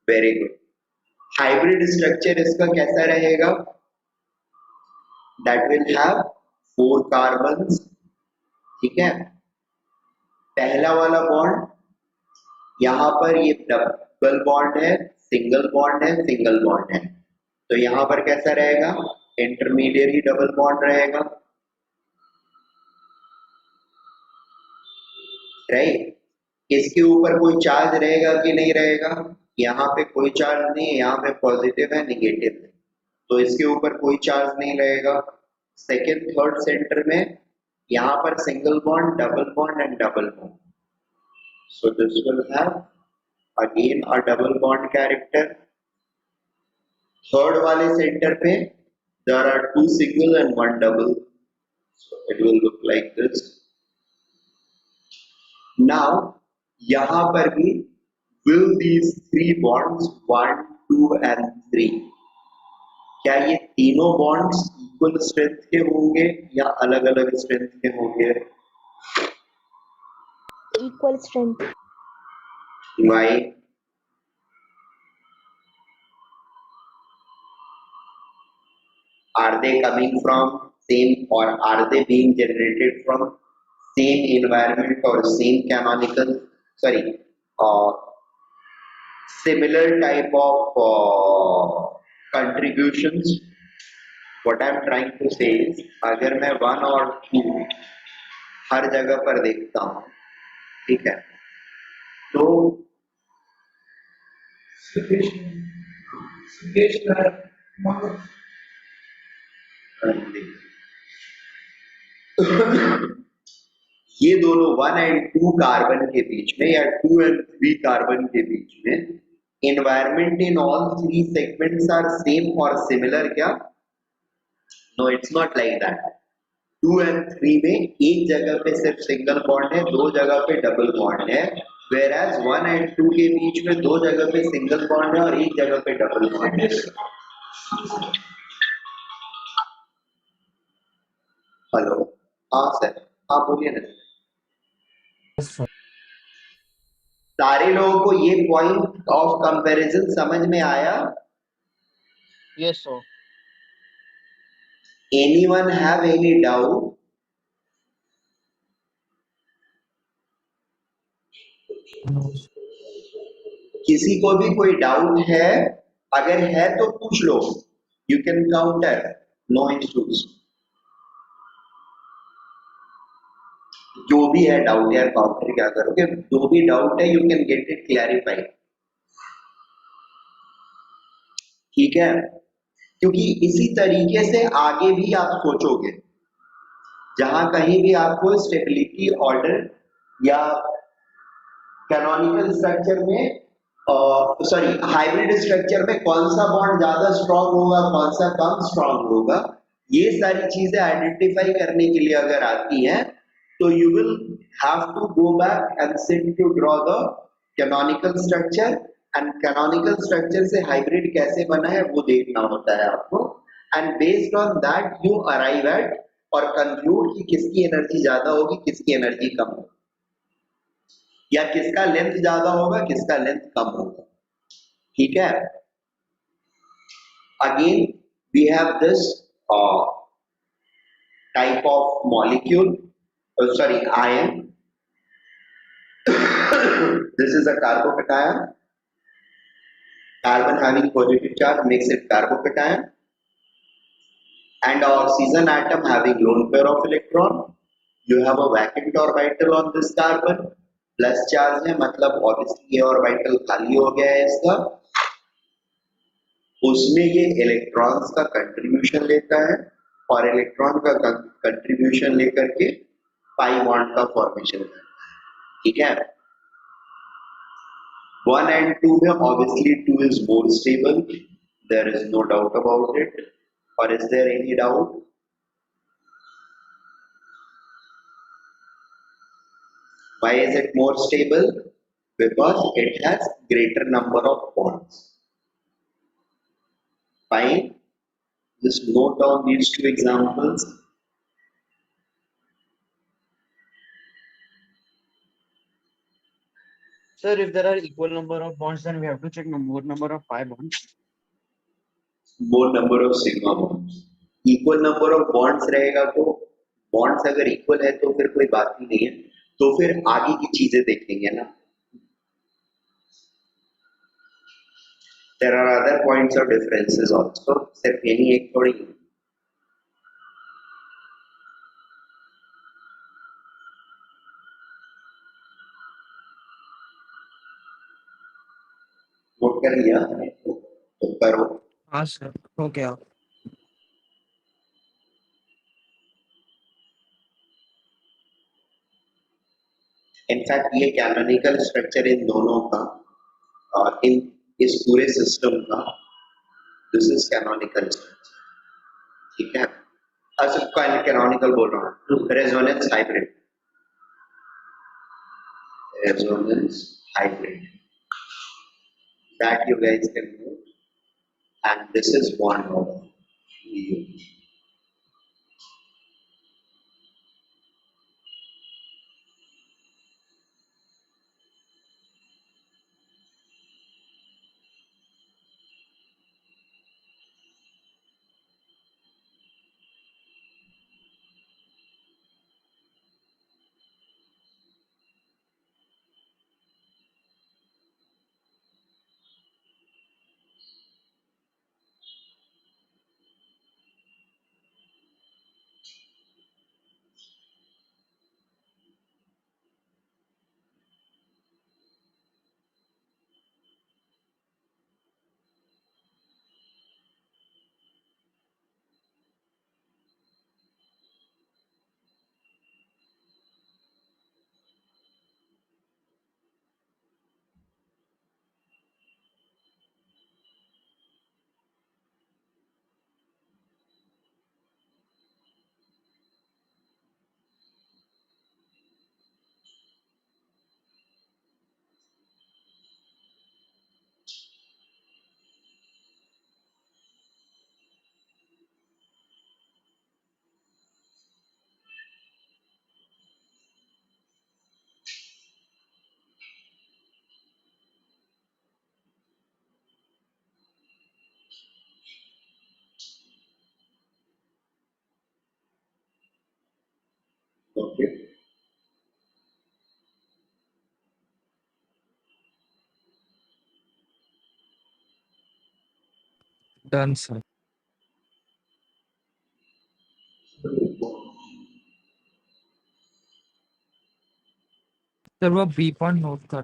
A: very good. Hybrid structure इसका कैसा रहेगा? That will have 4 carbons. ठीक है, पहला वाला बॉन्ड यहाँ पर ये डबल बॉन्ड है, सिंगल बॉन्ड है, सिंगल बॉन्ड है, तो यहाँ पर कैसा रहेगा? इंटरमीडिएट डबल बॉन्ड रहेगा. राइट, इसके ऊपर कोई चार्ज रहेगा कि नहीं रहेगा? यहाँ पे कोई चार्ज नहीं है, यहाँ पे पॉजिटिव है, निगेटिव है, तो इसके ऊपर कोई चार्ज नहीं रहेगा. सेकेंड थर्ड सेंटर में यहाँ पर single bond, double bond and double bond. So this will have again a double bond character. Third वाले सेंटर पे there are 2 single and 1 double, so it will look like this. Now यहाँ पर भी will these 3 bonds 1, 2 and 3 क्या ये तीनों bonds equal strength के होंगे या अलग अलग स्ट्रेंथ के होंगे?
D: equal strength.
A: Why? Are they coming from same or are they being generated from same environment or same canonical similar type of contributions? What I am trying to say is अगर मैं 1 और 2 हर जगह पर देखता हूँ, ठीक है, तो ये दोनों 1 एंड 2 कार्बन के बीच में या 2 एंड 3 कार्बन के बीच में environment in all 3 segments are same or similar क्या? No, it's not like that. 2 and 3 में एक जगह पे सिर्फ सिंगल बॉन्ड है, 2 जगह पे डबल बॉन्ड है, whereas 1 and 2 के बीच में 2 जगह पे सिंगल बॉन्ड है और एक जगह पे डबल बॉन्ड है. हेलो, हाँ सर, हाँ बोलिए ना.
E: Yes, sir.
A: सारे लोगों को ये पॉइंट ऑफ कंपैरिजन समझ में आया?
C: Yes, sir.
A: Anyone have any doubt?
E: No.
A: किसी को भी कोई डाउट है? अगर है तो पूछ लो, you can counter, no issues. जो भी है डाउट यार, काउंटर क्या करोगे, जो भी डाउट है you can get it clarified, ठीक है? क्योंकि इसी तरीके से आगे भी आप सोचोगे, जहां कहीं भी आपको स्टेबिलिटी ऑर्डर या कैनोनिकल स्ट्रक्चर में, सॉरी हाइब्रिड स्ट्रक्चर में कौन सा बॉन्ड ज्यादा स्ट्रांग होगा, कौन सा कम स्ट्रांग होगा, ये सारी चीजें आइडेंटिफाई करने के लिए अगर आती हैं, तो you will have to go back and sit to draw the canonical structure, and canonical structure से हाइब्रिड कैसे बना है वो देखना होता है आपको, and based on that you arrive at और कंक्लूड कि किसकी एनर्जी ज्यादा होगी, किसकी एनर्जी कम होगी, या किसका लेंथ ज्यादा होगा, किसका लेंथ कम होगा, ठीक है? Again we have this type of molecule, sorry, ion. This is a carbocation. Carbon having positive charge makes it carbocation, and oxygen atom having lone pair of electron. You have a vacant orbital on this carbon, plus charge है, मतलब obviously ये orbital खाली हो गया है इसका, उसमें ये इलेक्ट्रॉन्स का कंट्रीब्यूशन लेता है, और इलेक्ट्रॉन का कंट्रीब्यूशन लेकर के पाई बॉन्ड का फॉर्मेशन करता है, ठीक है? 1 and 2 में obviously 2 is more stable, there is no doubt about it, or is there any doubt? Why is it more stable? Because it has greater number of bonds. Fine, just note down these two examples.
C: Sir, if there are equal number of bonds, then we have to check more number of pi bonds.
A: More number of sigma bonds. Equal number of bonds रहेगा तो bonds अगर equal है तो फिर कोई बात ही नहीं है, तो फिर आगे की चीजें देखेंगे ना. There are other points of differences also, सिर्फ यही एक थोड़ी. नोट कर लिया तो करो.
E: हाँ सर, हो गया।
A: इनफैक्ट ये कैनोनिकल स्ट्रक्चर इन दोनों का, इन इस पूरे सिस्टम का, दिस इज कैनोनिकल स्ट्रक्चर, ठीक है? अच्छा कैनोनिकल बोल रहा हूँ, resonance hybrid, resonance hybrid, that you guys can know, and this is one of you. Okay.
E: Done, sir. Sir वो बी पॉइंट नोट कर